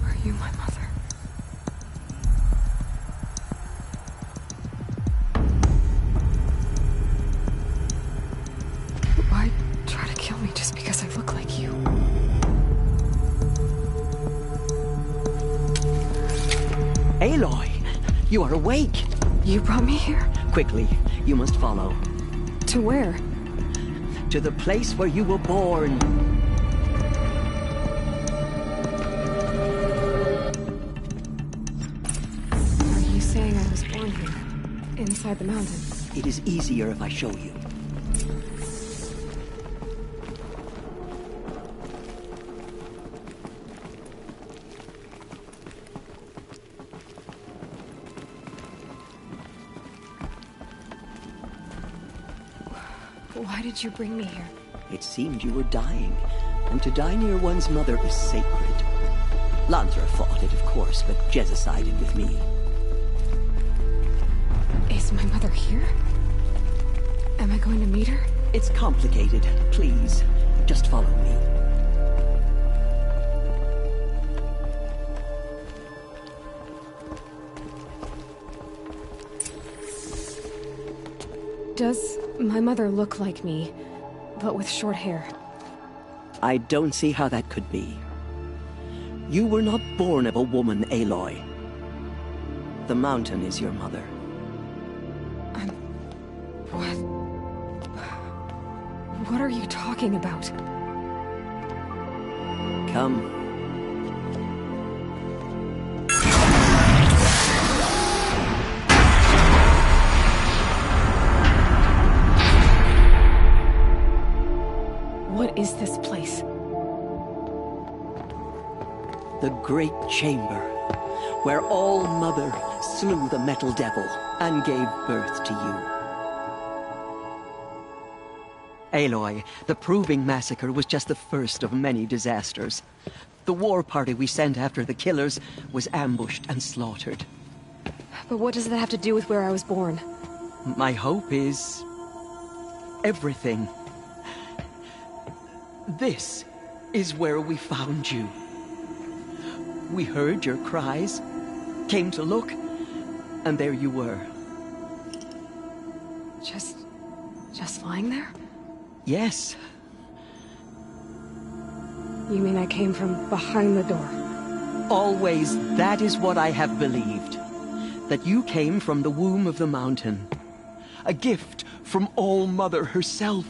Are you my mother? Why try to kill me just because I look like you? Aloy, you are awake. You brought me here? Quickly, you must follow. To where? To the place where you were born. Are you saying I was born here? Inside the mountain? It is easier if I show you. Why did you bring me here? It seemed you were dying, and to die near one's mother is sacred. Lansra fought it, of course, but Jezza sided with me. Is my mother here? Am I going to meet her? It's complicated. Please, just follow me. Does my mother look like me, but with short hair? I don't see how that could be. You were not born of a woman, Aloy. The mountain is your mother. What? What are you talking about? Come. What is this place? The Great Chamber, where All-Mother slew the Metal Devil and gave birth to you. Aloy, the Proving Massacre was just the first of many disasters. The war party we sent after the killers was ambushed and slaughtered. But what does that have to do with where I was born? My hope is everything. This is where we found you. We heard your cries, came to look, and there you were. Just lying there? Yes. You mean I came from behind the door? Always, that is what I have believed. That you came from the womb of the mountain. A gift from All-Mother herself.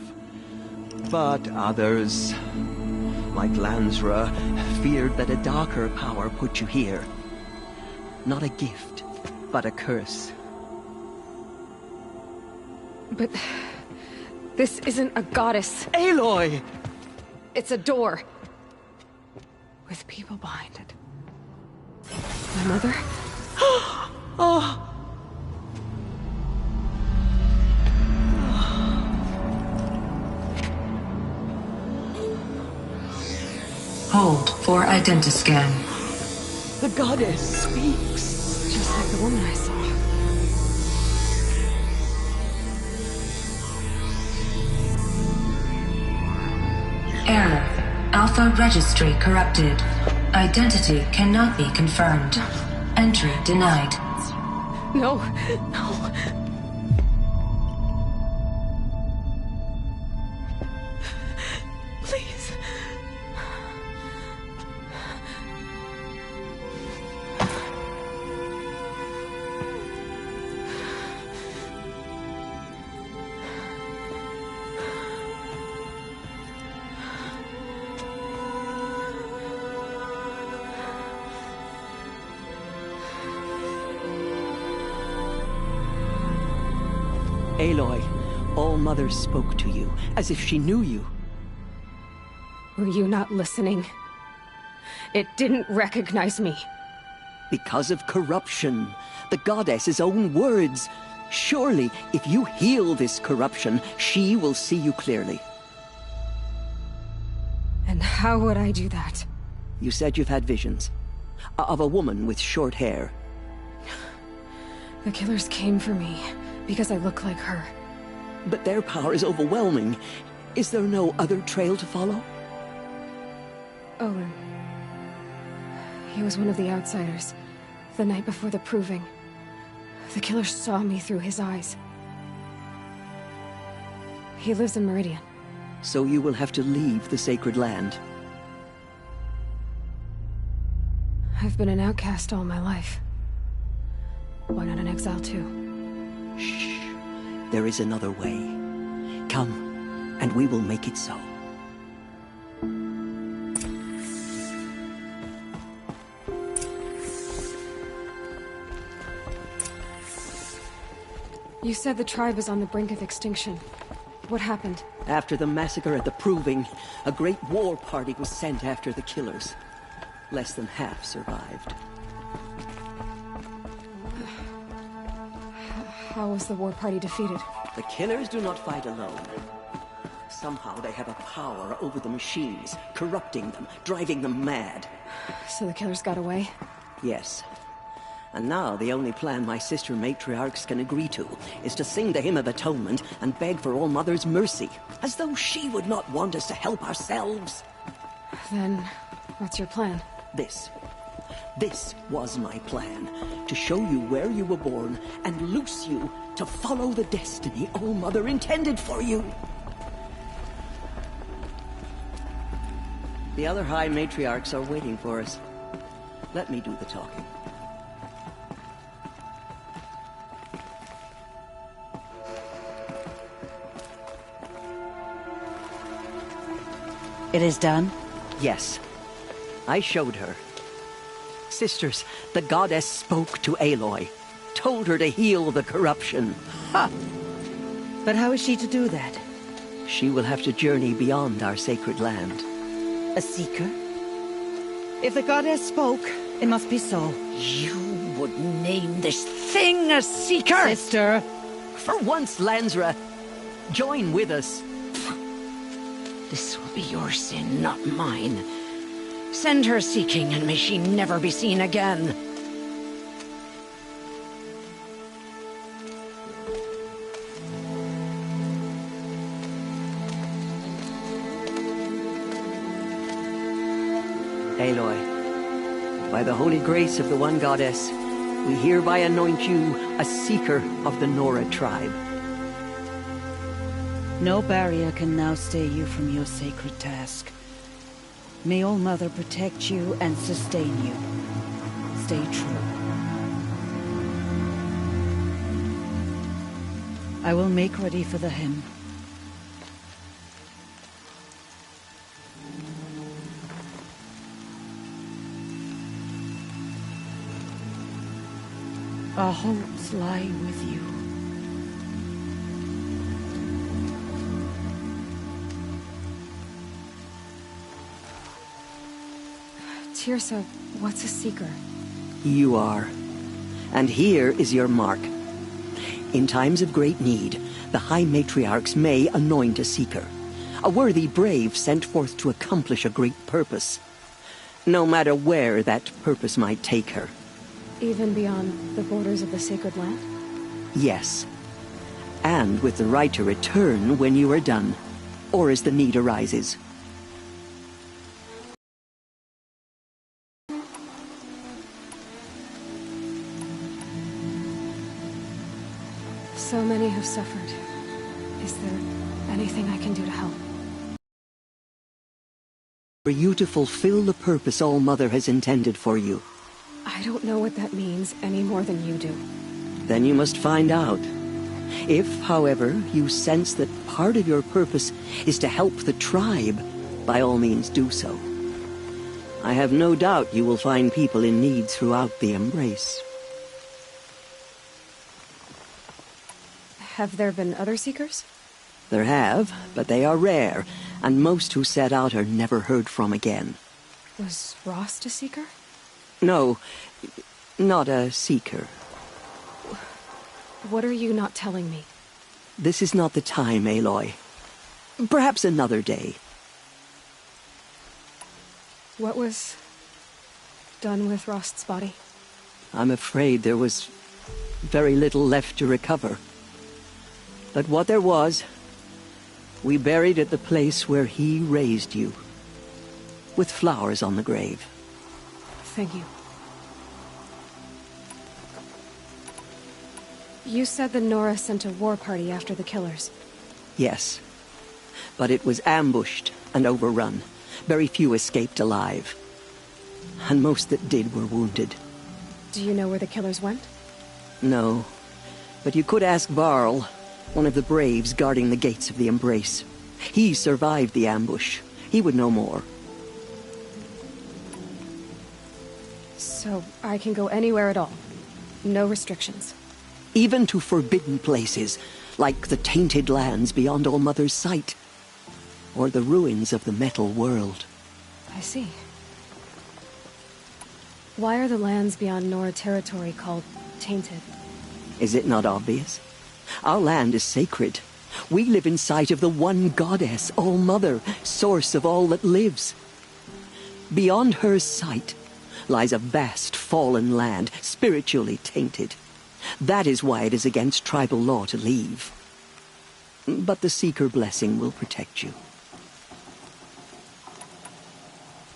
But others, like Lansra, feared that a darker power put you here. Not a gift, but a curse. But this isn't a goddess. Aloy! It's a door. With people behind it. My mother? Oh! Hold for identiscan. The goddess speaks. Just like the woman I saw. Alpha registry corrupted. Identity cannot be confirmed. Entry denied. No, no. Please. Aloy, All-Mother spoke to you, as if she knew you. Were you not listening? It didn't recognize me. Because of corruption. The goddess's own words. Surely, if you heal this corruption, she will see you clearly. And how would I do that? You said you've had visions. Of a woman with short hair. The killers came for me, because I look like her. But their power is overwhelming. Is there no other trail to follow? Owen. He was one of the outsiders. The night before the proving. The killer saw me through his eyes. He lives in Meridian. So you will have to leave the sacred land. I've been an outcast all my life. Why not an exile too? Shh. There is another way. Come, and we will make it so. You said the tribe is on the brink of extinction. What happened? After the massacre at the Proving, a great war party was sent after the killers. Less than half survived. How was the war party defeated? The killers do not fight alone. Somehow they have a power over the machines, corrupting them, driving them mad. So the killers got away? Yes. And now the only plan my sister matriarchs can agree to is to sing the Hymn of Atonement and beg for All-Mother's mercy, as though she would not want us to help ourselves. Then, what's your plan? This was my plan, to show you where you were born and loose you to follow the destiny All-Mother intended for you. The other High Matriarchs are waiting for us. Let me do the talking. It is done? Yes. I showed her. Sisters, the goddess spoke to Aloy. Told her to heal the corruption. Ha! But how is she to do that? She will have to journey beyond our sacred land. A seeker? If the goddess spoke, it must be so. You would name this thing a seeker? Sister! For once, Lansra, join with us. This will be your sin, not mine. Send her seeking, and may she never be seen again. Aloy, by the holy grace of the One Goddess, we hereby anoint you a seeker of the Nora tribe. No barrier can now stay you from your sacred task. May All-Mother protect you and sustain you. Stay true. I will make ready for the hymn. Our hopes lie with you. Tirsa, what's a seeker? You are. And here is your mark. In times of great need, the High Matriarchs may anoint a seeker. A worthy brave sent forth to accomplish a great purpose. No matter where that purpose might take her. Even beyond the borders of the sacred land? Yes. And with the right to return when you are done, or as the need arises. So many have suffered. Is there anything I can do to help? For you to fulfill the purpose All-Mother has intended for you. I don't know what that means any more than you do. Then you must find out. If, however, you sense that part of your purpose is to help the tribe, by all means do so. I have no doubt you will find people in need throughout the Embrace. Have there been other Seekers? There have, but they are rare, and most who set out are never heard from again. Was Rost a Seeker? No, not a Seeker. What are you not telling me? This is not the time, Aloy. Perhaps another day. What was done with Rost's body? I'm afraid there was very little left to recover. But what there was, we buried at the place where he raised you, with flowers on the grave. Thank you. You said the Nora sent a war party after the killers. Yes, but it was ambushed and overrun. Very few escaped alive, and most that did were wounded. Do you know where the killers went? No, but you could ask Varl, one of the braves guarding the gates of the Embrace. He survived the ambush. He would know more. So I can go anywhere at all? No restrictions? Even to forbidden places, like the tainted lands beyond All-Mother's sight, or the ruins of the metal world. I see. Why are the lands beyond Nora territory called tainted? Is it not obvious? Our land is sacred. We live in sight of the one goddess, All-Mother, source of all that lives. Beyond her sight lies a vast fallen land, spiritually tainted. That is why it is against tribal law to leave. But the Seeker blessing will protect you.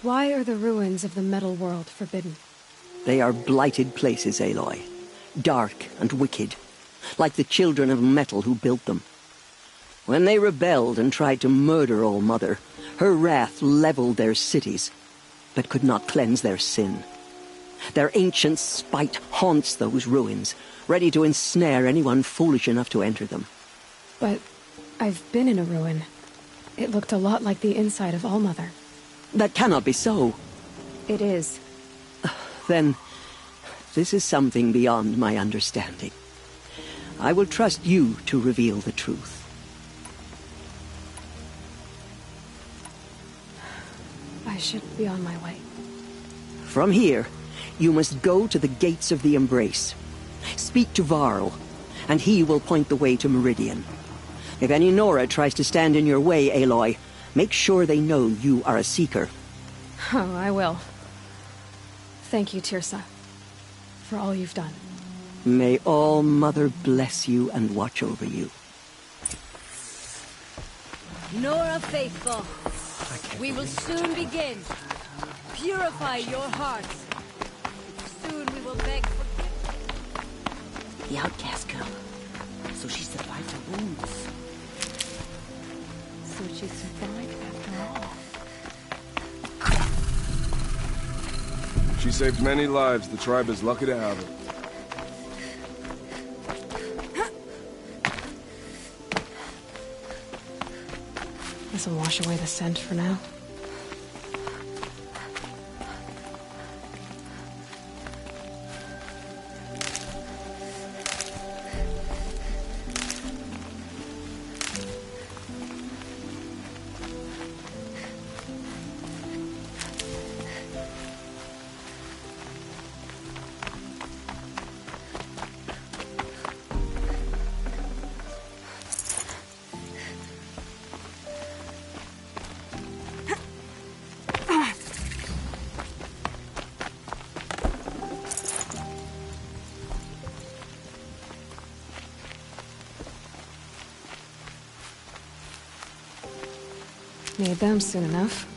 Why are the ruins of the metal world forbidden? They are blighted places, Aloy. Dark and wicked, like the children of metal who built them. When they rebelled and tried to murder All-Mother, her wrath leveled their cities, but could not cleanse their sin. Their ancient spite haunts those ruins, ready to ensnare anyone foolish enough to enter them. But I've been in a ruin. It looked a lot like the inside of All-Mother. That cannot be so. It is. Then, this is something beyond my understanding. I will trust you to reveal the truth. I should be on my way. From here, you must go to the gates of the Embrace. Speak to Varl, and he will point the way to Meridian. If any Nora tries to stand in your way, Aloy, make sure they know you are a Seeker. Oh, I will. Thank you, Tirsa, for all you've done. May All-Mother bless you and watch over you. Nora Faithful, we will soon begin. Purify your hearts. Soon we will beg forgiveness. The outcast girl. So she survived her wounds. So she survived after all. She saved many lives. The tribe is lucky to have her. This'll wash away the scent for now. Need them soon enough.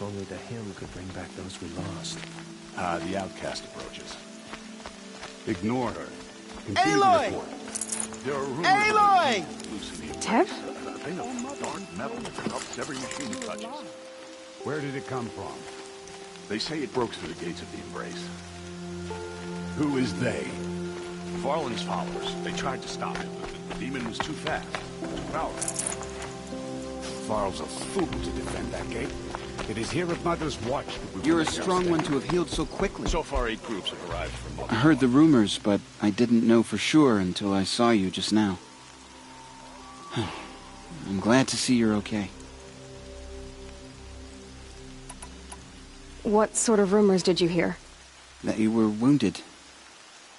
If only the hymn could bring back those we lost. The outcast approaches. Ignore her. Aloy! There are rumors Aloy! Tev? a thing of dark metal that corrupts every machine it touches. Where did it come from? They say it broke through the gates of the Embrace. Who is they? Farland's followers. They tried to stop him, but the demon was too fast, too powerful. Varl's a fool to defend that gate. It is here at Mother's watch that we... You're a strong one to have healed so quickly. So far, 8 groups have arrived from Mother. I heard the rumors, but I didn't know for sure until I saw you just now. I'm glad to see you're okay. What sort of rumors did you hear? That you were wounded.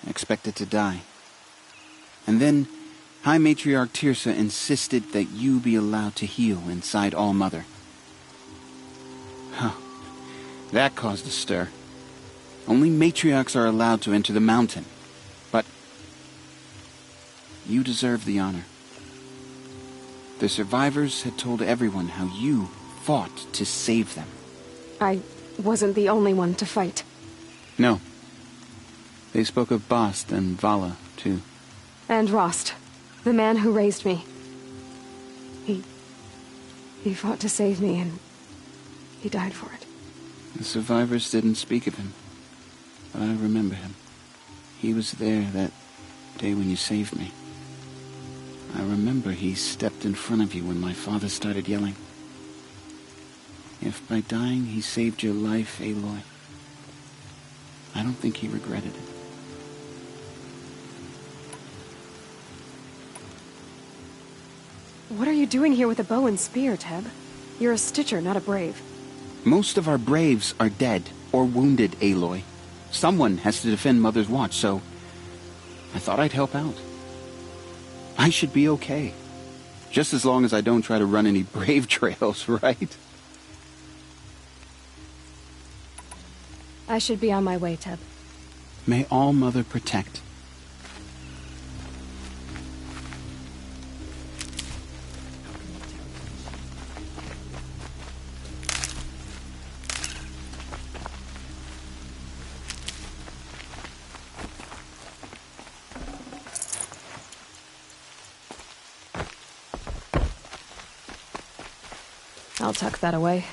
Expected to die. And then, High Matriarch Tirsa insisted that you be allowed to heal inside All Mother. Huh. That caused a stir. Only matriarchs are allowed to enter the mountain. But you deserve the honor. The survivors had told everyone how you fought to save them. I wasn't the only one to fight. No. They spoke of Bast and Vala, too. And Rost, the man who raised me. He fought to save me, and he died for it. The survivors didn't speak of him, but I remember him. He was there that day when you saved me. I remember he stepped in front of you when my father started yelling. If by dying he saved your life, Aloy, I don't think he regretted it. What are you doing here with a bow and spear, Teb? You're a Stitcher, not a Brave. Most of our Braves are dead or wounded, Aloy. Someone has to defend Mother's watch, so I thought I'd help out. I should be okay. Just as long as I don't try to run any Brave trails, right? I should be on my way, Teb. May All Mother protect. I'll tuck that away.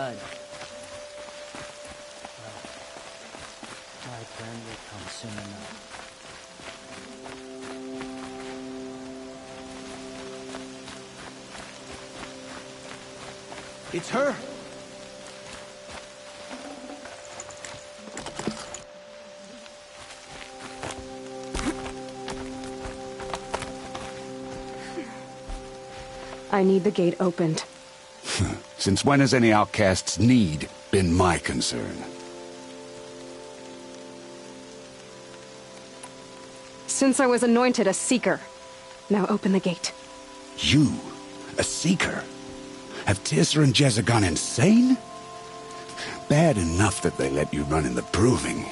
blood. Well, my turn will come soon enough. It's her! I need the gate opened. Since when has any outcast's need been my concern? Since I was anointed a seeker. Now open the gate. You? A seeker? Have Tirsa and Jezza gone insane? Bad enough that they let you run in the proving.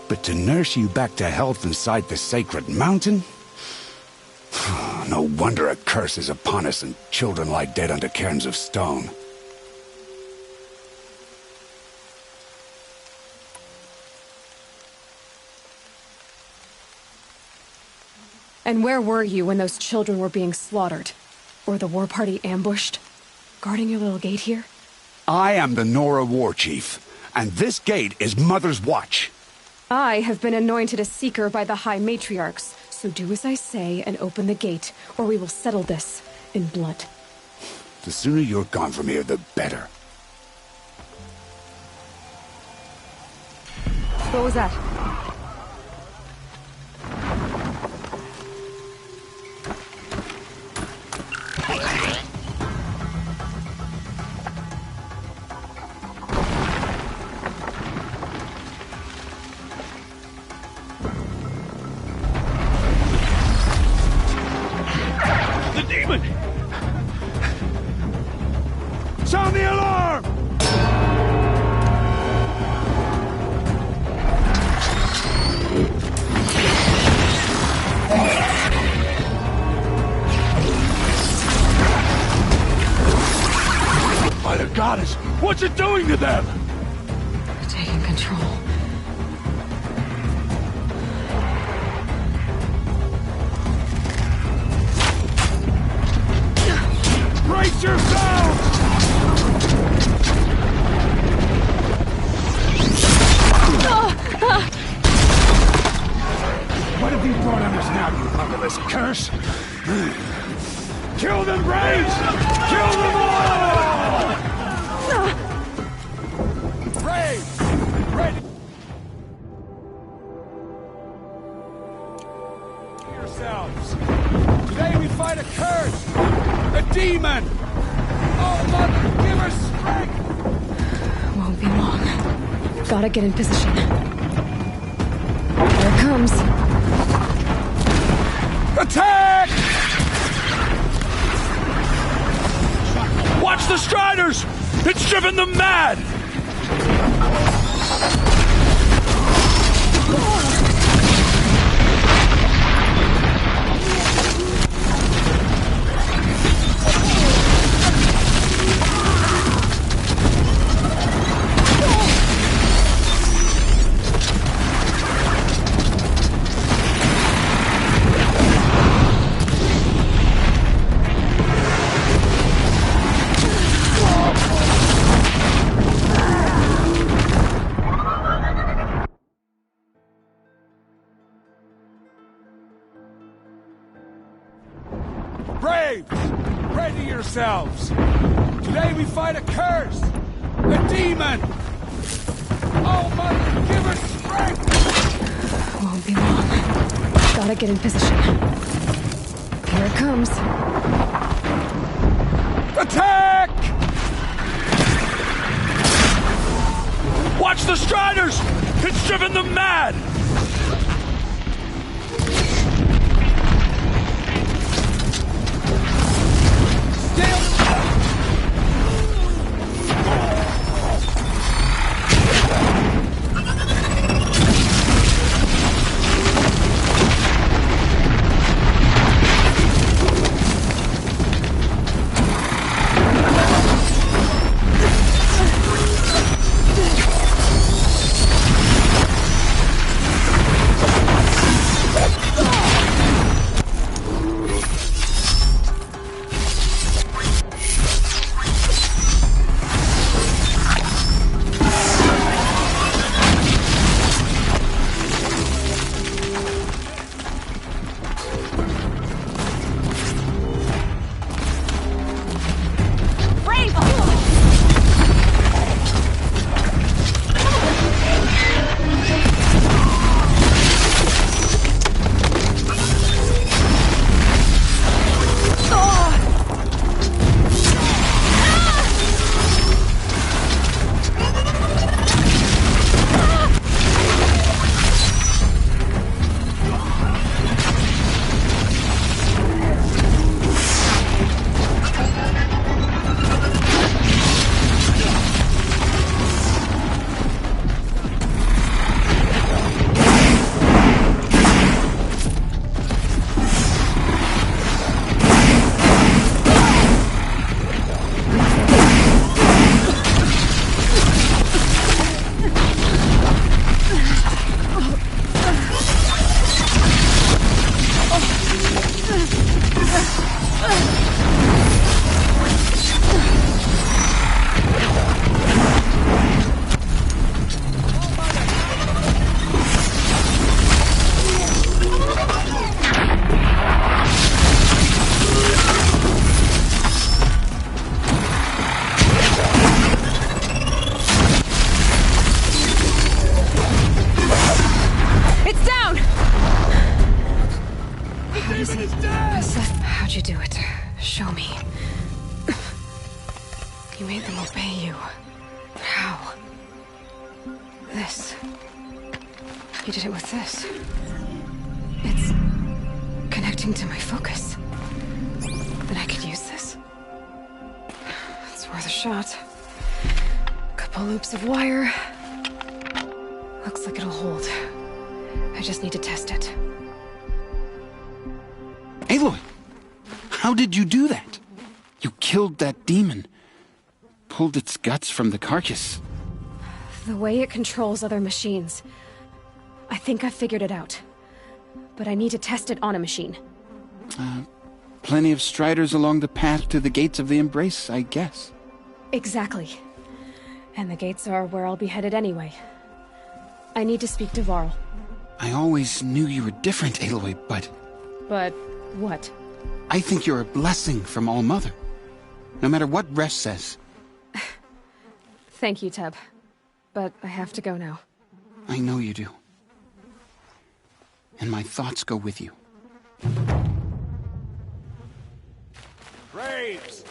But to nurse you back to health inside the sacred mountain? No wonder a curse is upon us and children lie dead under cairns of stone. And where were you when those children were being slaughtered? Or the war party ambushed? Guarding your little gate here? I am the Nora war chief, and this gate is Mother's watch. I have been anointed a seeker by the High Matriarchs, so do as I say and open the gate, or we will settle this in blood. The sooner you're gone from here, the better. What was that? Sound the alarm! By the goddess, what's it doing to them? Taking control. Brace yourselves! What have you brought on us now, you motherless curse? Kill them, Braves! Kill them all! Braves! Ready! Yourselves! Today we fight a curse! A demon! Oh, Mother, give us strength! Won't be long. Gotta get in position. Here it comes. Attack! Watch the Striders! It's driven them mad! Braves! Ready yourselves! Today we fight a curse! A demon! Oh, Mother, give us strength! Won't be long. Gotta get in position. Here it comes. Attack! Watch the Striders! It's driven them mad! obey you. How? This. You did it with this. It's connecting to my focus. Then I could use this. It's worth a shot. Couple loops of wire. Looks like it'll hold. I just need to test it. Aloy! How did you do that? You killed that demon. Pulled its guts from the carcass. The way it controls other machines. I think I figured it out. But I need to test it on a machine. Plenty of striders along the path to the gates of the Embrace, I guess. Exactly. And the gates are where I'll be headed anyway. I need to speak to Varl. I always knew you were different, Aloy, but... But what? I think you're a blessing from All-Mother. No matter what Resh says. Thank you, Teb. But I have to go now. I know you do. And my thoughts go with you. Graves!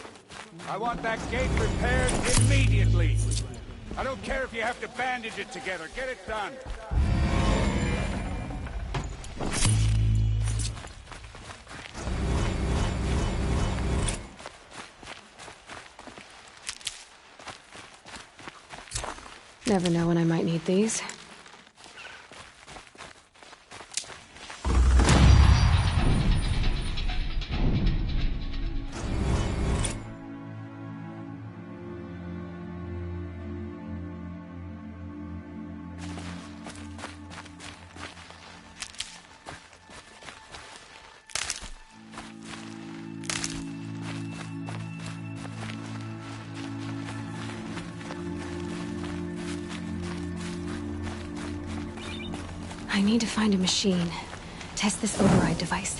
I want that gate repaired immediately. I don't care if you have to bandage it together. Get it done. Never know when I might need these. I need to find a machine. Test this override device.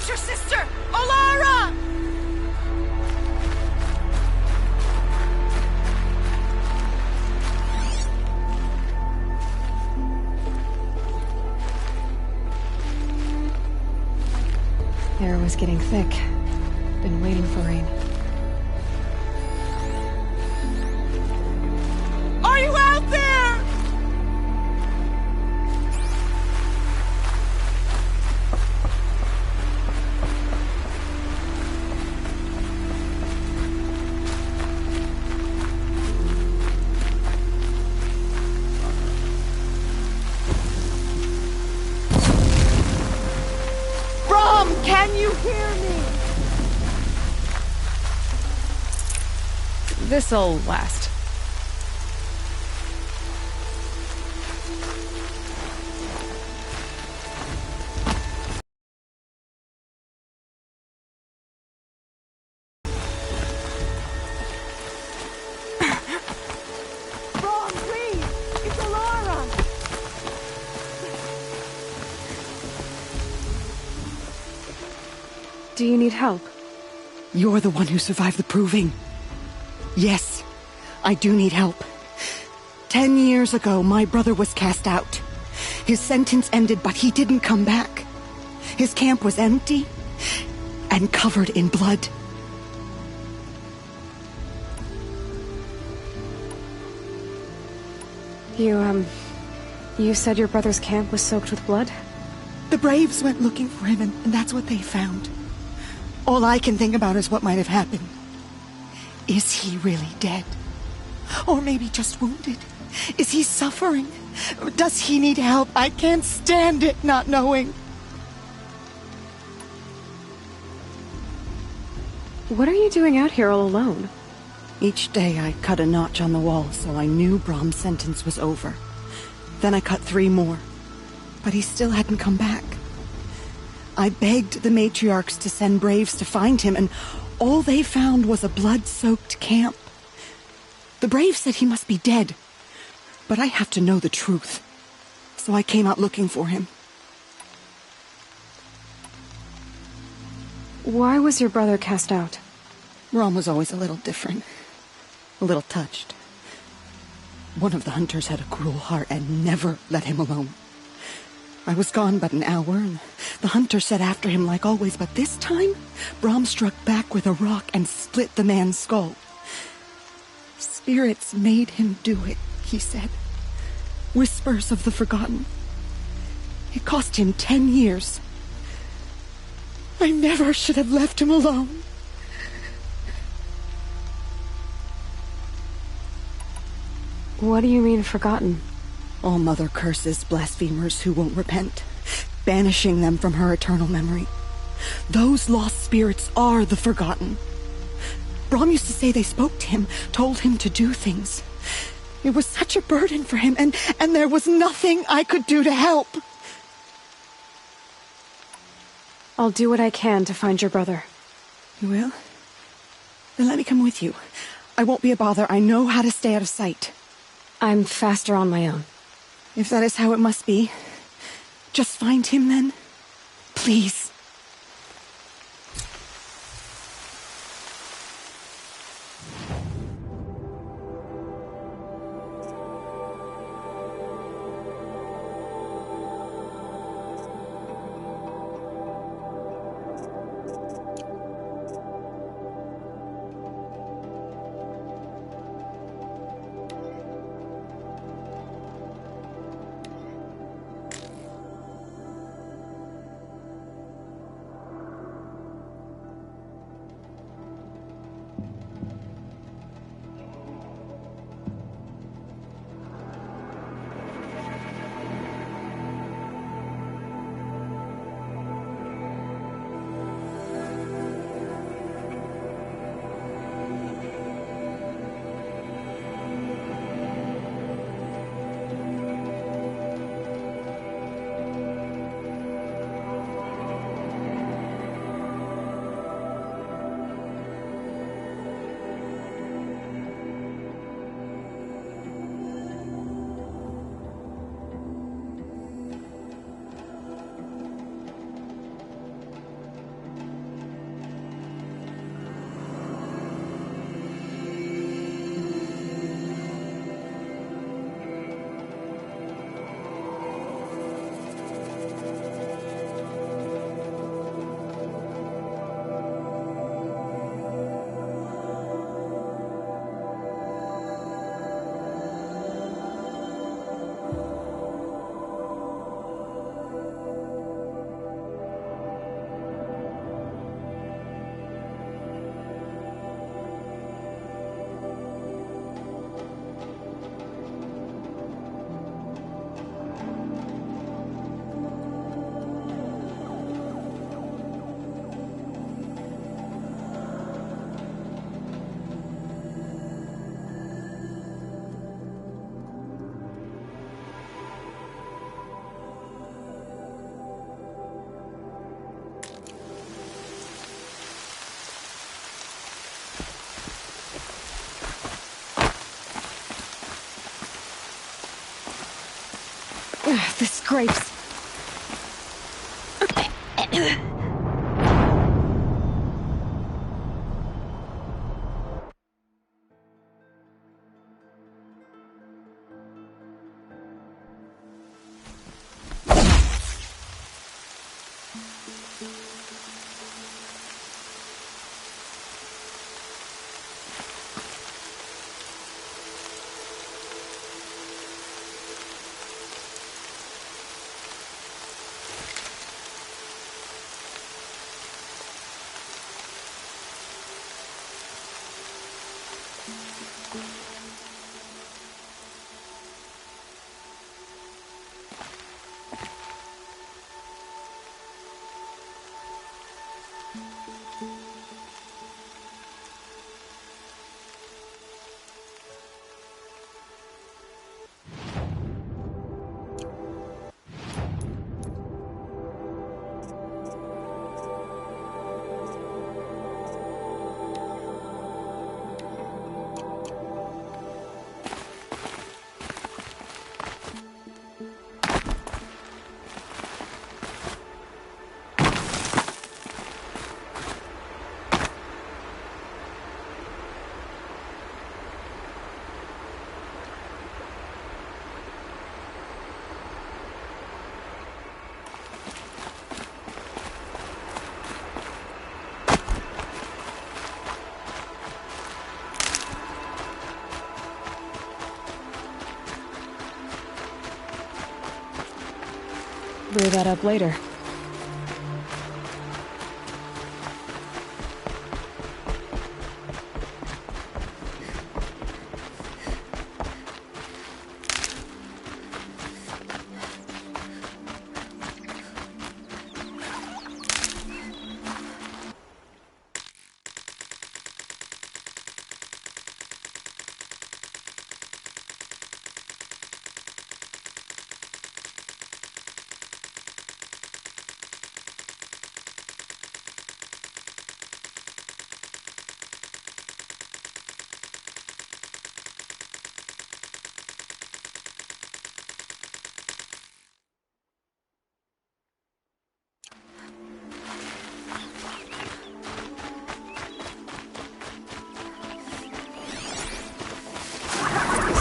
Your sister, Olara! Air was getting thick. Been waiting for rain. Are you out there? Can you hear me? This'll last. Ron, please! It's Olara! Do you need help? You're the one who survived the proving. Yes, I do need help. 10 years ago, my brother was cast out. His sentence ended, but he didn't come back. His camp was empty and covered in blood. You said your brother's camp was soaked with blood? The Braves went looking for him, and that's what they found. All I can think about is what might have happened. Is he really dead? Or maybe just wounded? Is he suffering? Does he need help? I can't stand it not knowing. What are you doing out here all alone? Each day I cut a notch on the wall so I knew Brom's sentence was over. Then I cut 3 more, but he still hadn't come back. I begged the matriarchs to send Braves to find him, and all they found was a blood-soaked camp. The Braves said he must be dead, but I have to know the truth. So I came out looking for him. Why was your brother cast out? Brom was always a little different. A little touched. One of the hunters had a cruel heart and never let him alone. I was gone but an hour, and the hunter set after him like always, but this time, Brom struck back with a rock and split the man's skull. Spirits made him do it, he said. Whispers of the forgotten. It cost him 10 years. I never should have left him alone. What do you mean, forgotten? All Mother curses blasphemers who won't repent, banishing them from her eternal memory. Those lost spirits are the forgotten. Brom used to say they spoke to him, told him to do things. It was such a burden for him, and there was nothing I could do to help. I'll do what I can to find your brother. You will? Then let me come with you. I won't be a bother. I know how to stay out of sight. I'm faster on my own. If that is how it must be, just find him then. Please. This grapes. Brew that up later.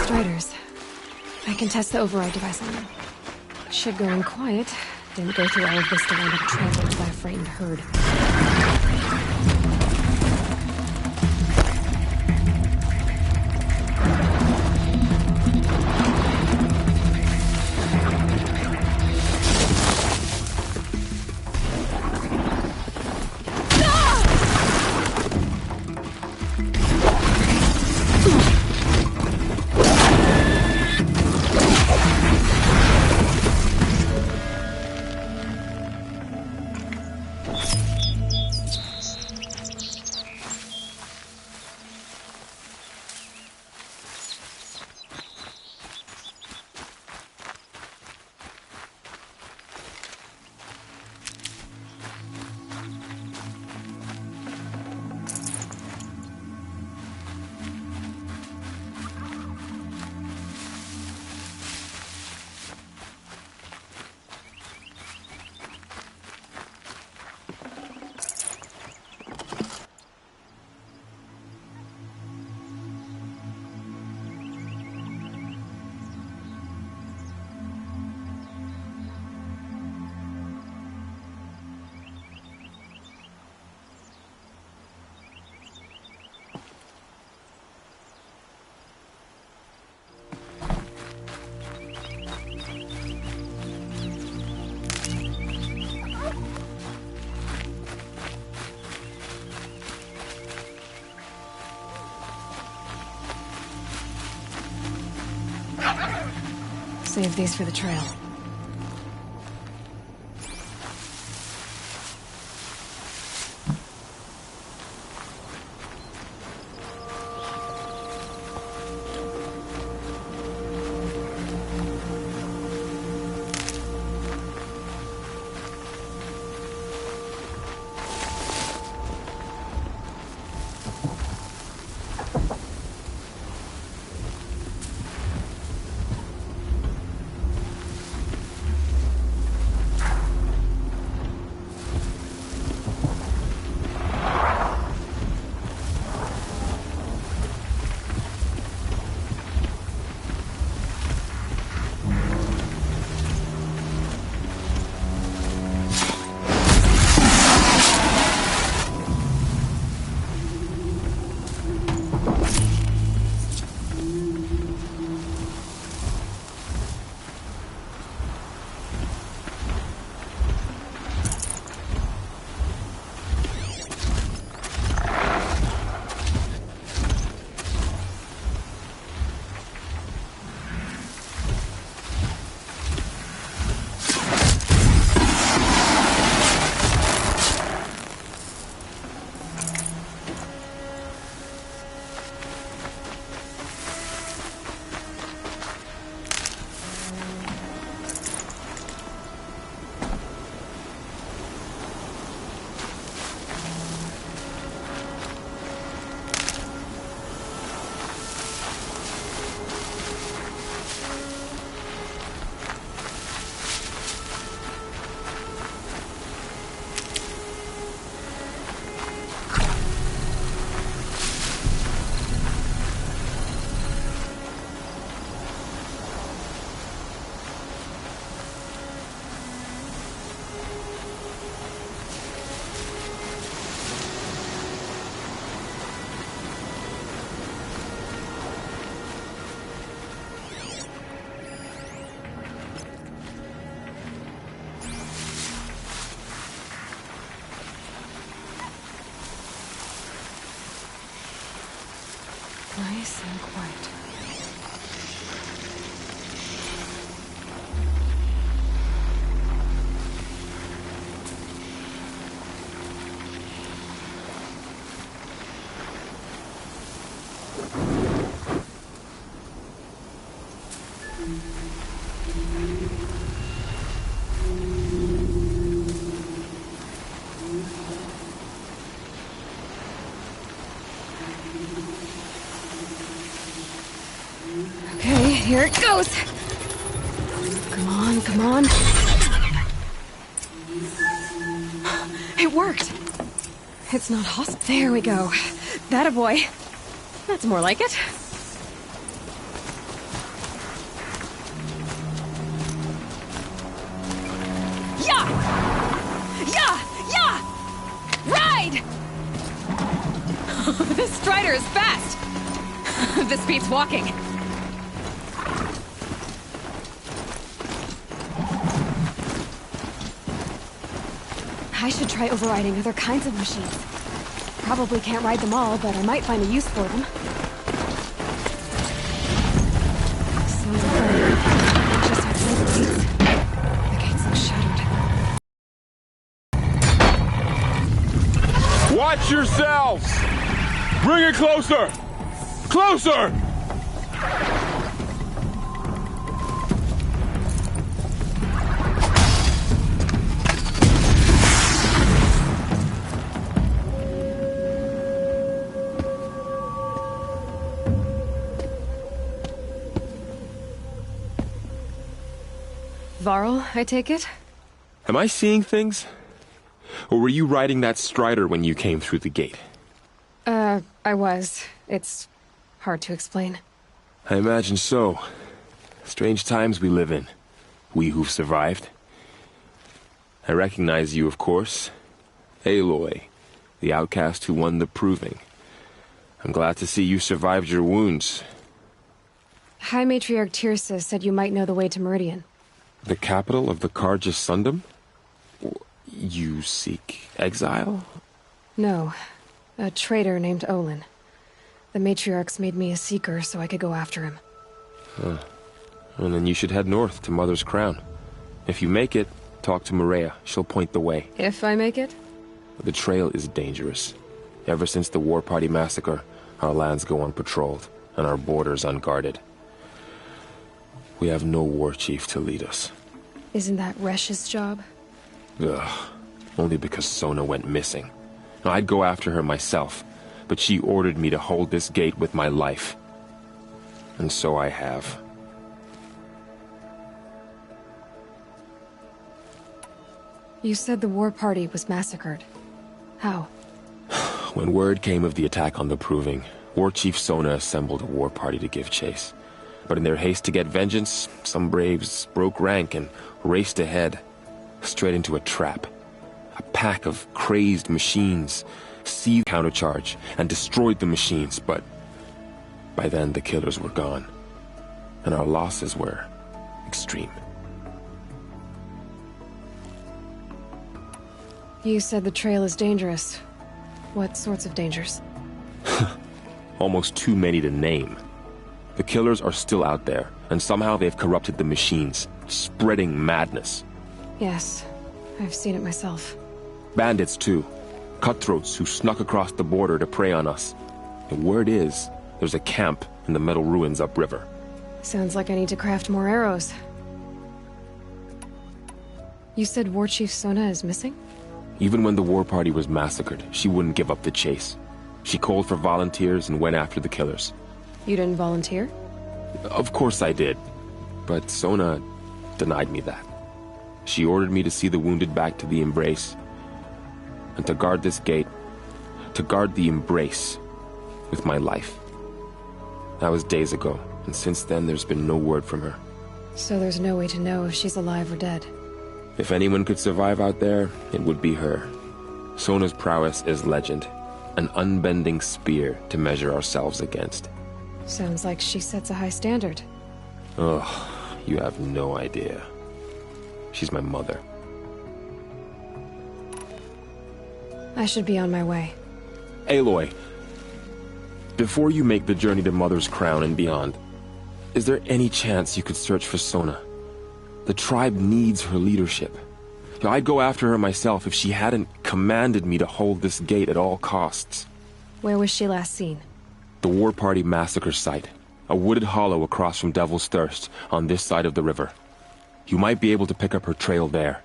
Striders. I can test the override device on them. Should go in quiet. Didn't go through all of this to wind up trampled by a frightened herd. Save these for the trail. Nice and quiet. Okay, here it goes. Come on, come on. It worked. It's not hostile. There we go. That a boy. That's more like it. Yeah! Yeah! Yeah! Ride! This strider is fast. This beats walking. I should try overriding other kinds of machines. Probably can't ride them all, but I might find a use for them. Sounds like I just outside the gates. The gates look shuttered. Watch yourselves! Bring it closer! Closer! Varl, I take it? Am I seeing things? Or were you riding that strider when you came through the gate? I was. It's hard to explain. I imagine so. Strange times we live in. We who've survived. I recognize you, of course. Aloy, the outcast who won the proving. I'm glad to see you survived your wounds. High Matriarch Tirsa said you might know the way to Meridian. The capital of the Carja Sundom? You seek exile? No. A traitor named Olin. The Matriarchs made me a seeker so I could go after him. Huh. Well, then you should head north to Mother's Crown. If you make it, talk to Maria. She'll point the way. If I make it? The trail is dangerous. Ever since the War Party massacre, our lands go unpatrolled, and our borders unguarded. We have no war chief to lead us. Isn't that Resh's job? Ugh. Only because Sona went missing. I'd go after her myself, but she ordered me to hold this gate with my life. And so I have. You said the War Party was massacred. How? When word came of the attack on the Proving, War Chief Sona assembled a war party to give chase. But in their haste to get vengeance, some braves broke rank and raced ahead, straight into a trap. A pack of crazed machines seized countercharge and destroyed the machines, but by then the killers were gone, and our losses were extreme. You said the trail is dangerous. What sorts of dangers? Almost too many to name. The killers are still out there, and somehow they've corrupted the machines, spreading madness. Yes, I've seen it myself. Bandits, too. Cutthroats who snuck across the border to prey on us. The word is, there's a camp in the metal ruins upriver. Sounds like I need to craft more arrows. You said War Chief Sona is missing? Even when the war party was massacred, she wouldn't give up the chase. She called for volunteers and went after the killers. You didn't volunteer? Of course I did, but Sona denied me that. She ordered me to see the wounded back to the Embrace, and to guard this gate, to guard the Embrace with my life. That was days ago, and since then there's been no word from her. So there's no way to know if she's alive or dead. If anyone could survive out there, it would be her. Sona's prowess is legend, an unbending spear to measure ourselves against. Sounds like she sets a high standard. Ugh, you have no idea. She's my mother. I should be on my way. Aloy, Before you make the journey to Mother's Crown and beyond, is there any chance you could search for Sona? The tribe needs her leadership. I'd go after her myself if she hadn't commanded me to hold this gate at all costs. Where was she last seen? The War Party massacre site. A wooded hollow across from Devil's Thirst, on this side of the river. You might be able to pick up her trail there.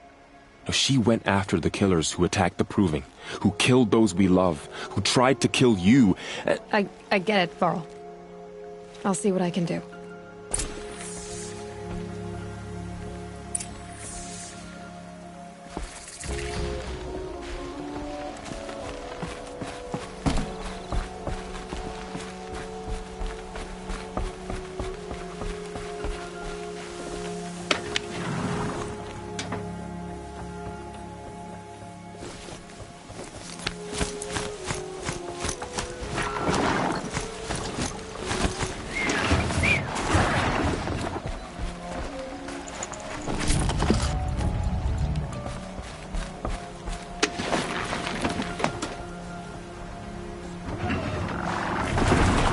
Now, she went after the killers who attacked the Proving, who killed those we love, who tried to kill you. I get it, Varl. I'll see what I can do.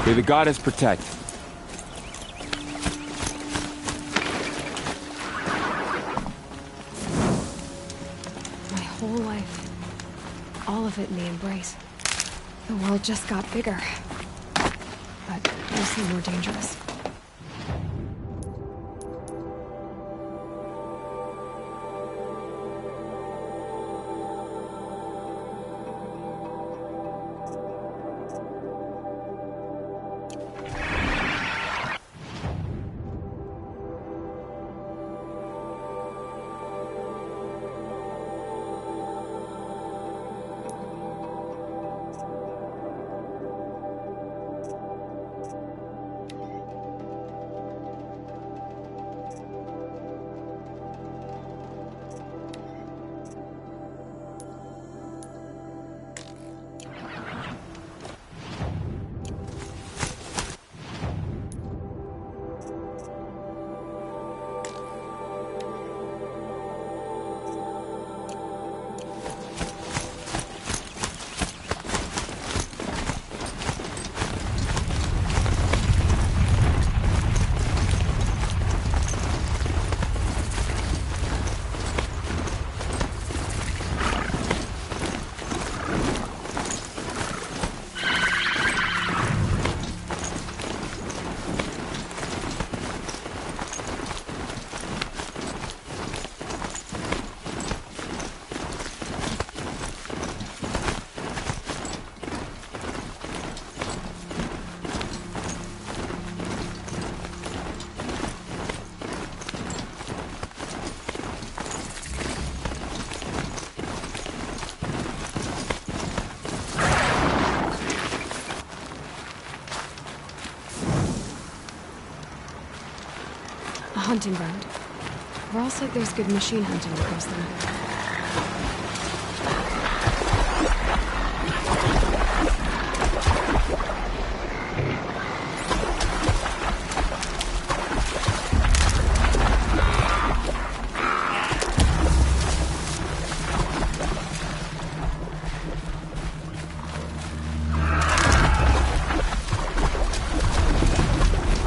May the goddess protect. My whole life. All of it in the embrace. The world just got bigger. But mostly more dangerous. Hunting ground. Varl said there's good machine hunting across the river.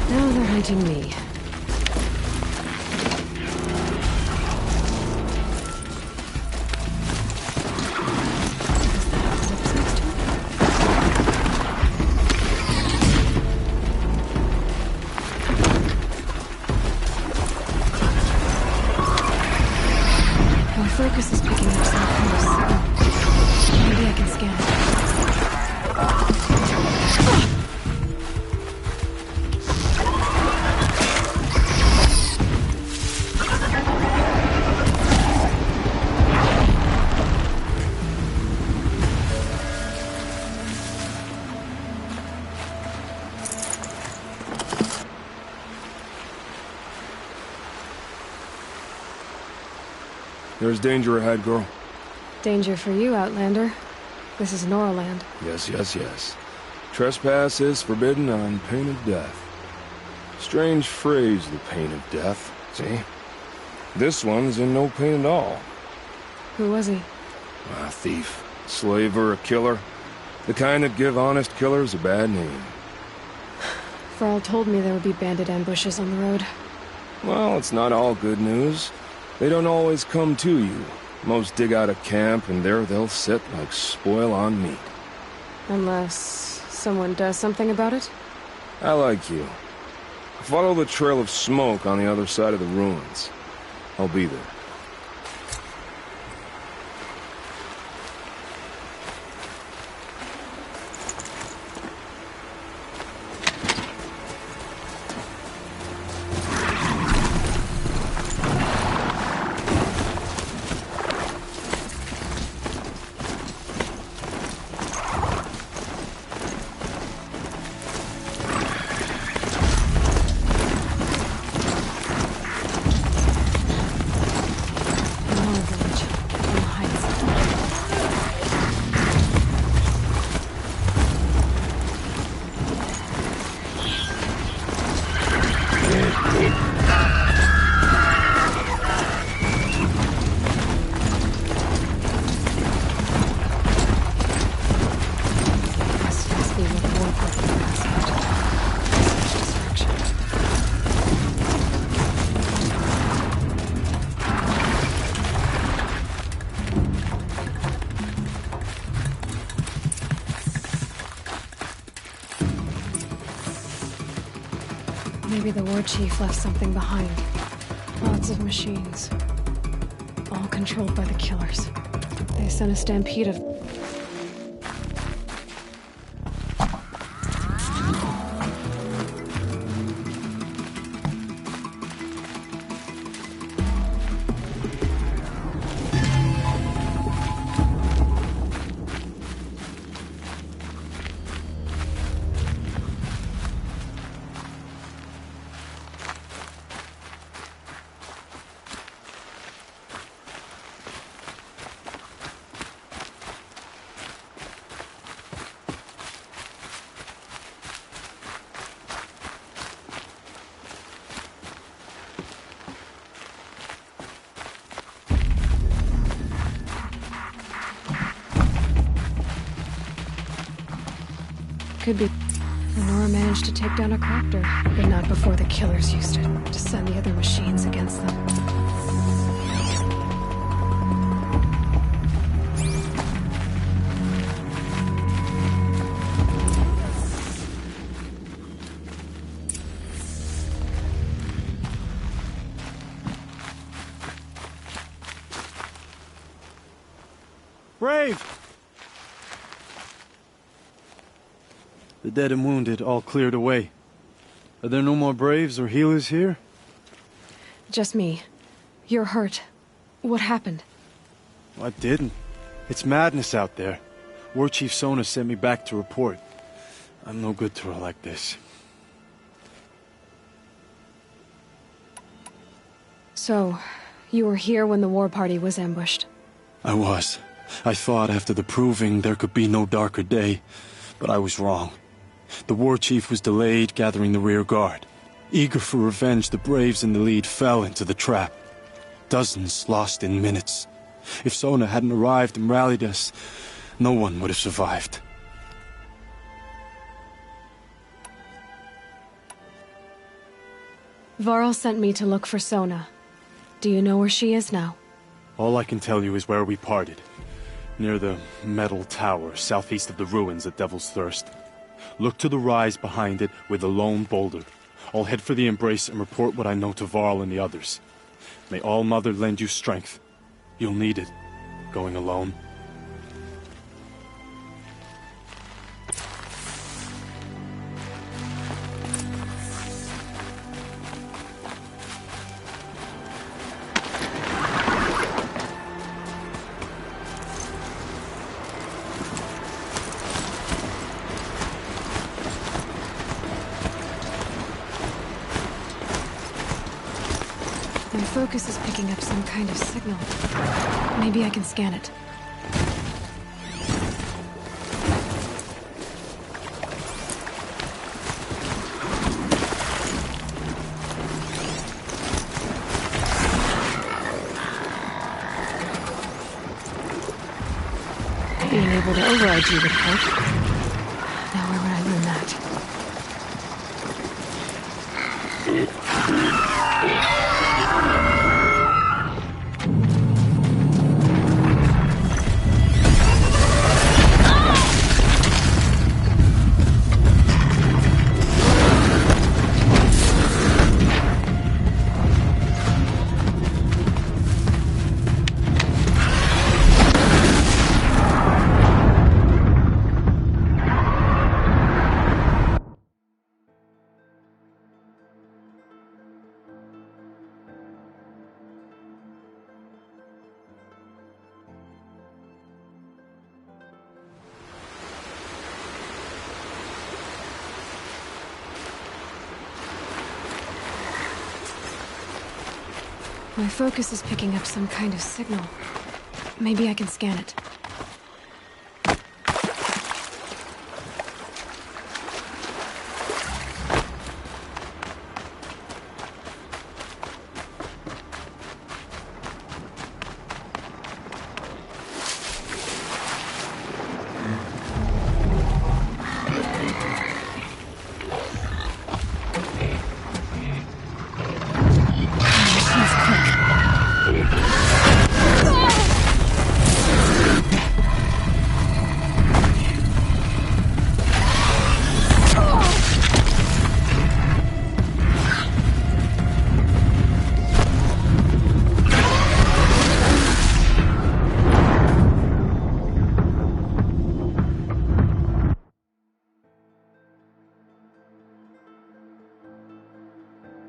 Now they're hunting me. Focus is picking up some clues. Maybe I can scan it. There's danger ahead, girl. Danger for you, Outlander. This is Noraland. Yes, yes, yes. Trespass is forbidden on pain of death. Strange phrase, the pain of death. See? This one's in no pain at all. Who was he? A thief, slaver, a killer. The kind that give honest killers a bad name. Varl told me there would be bandit ambushes on the road. Well, it's not all good news. They don't always come to you. Most dig out a camp, and there they'll sit like spoil on meat. Unless someone does something about it? I like you. Follow the trail of smoke on the other side of the ruins. I'll be there. Maybe the war chief left something behind. Lots of machines. All controlled by the killers. They sent a stampede of... Could be. Lenora managed to take down a copter, but not before the killers used it to send the other machines against them. Brave! The dead and wounded all cleared away. Are there no more Braves or healers here? Just me. You're hurt. What happened? I didn't. It's madness out there. War Chief Sona sent me back to report. I'm no good to her like this. So, you were here when the war party was ambushed? I was. I thought after the proving there could be no darker day, but I was wrong. The war chief was delayed gathering the rear guard. Eager for revenge, the Braves in the lead fell into the trap. Dozens lost in minutes. If Sona hadn't arrived and rallied us, no one would have survived. Varl sent me to look for Sona. Do you know where she is now? All I can tell you is where we parted. Near the metal tower, southeast of the ruins at Devil's Thirst. Look to the rise behind it with a lone boulder. I'll head for the embrace and report what I know to Varl and the others. May All Mother lend you strength. You'll need it, going alone. My focus is picking up some kind of signal. Maybe I can scan it. Being able to override you would help. Now where would I learn that? My focus is picking up some kind of signal. Maybe I can scan it.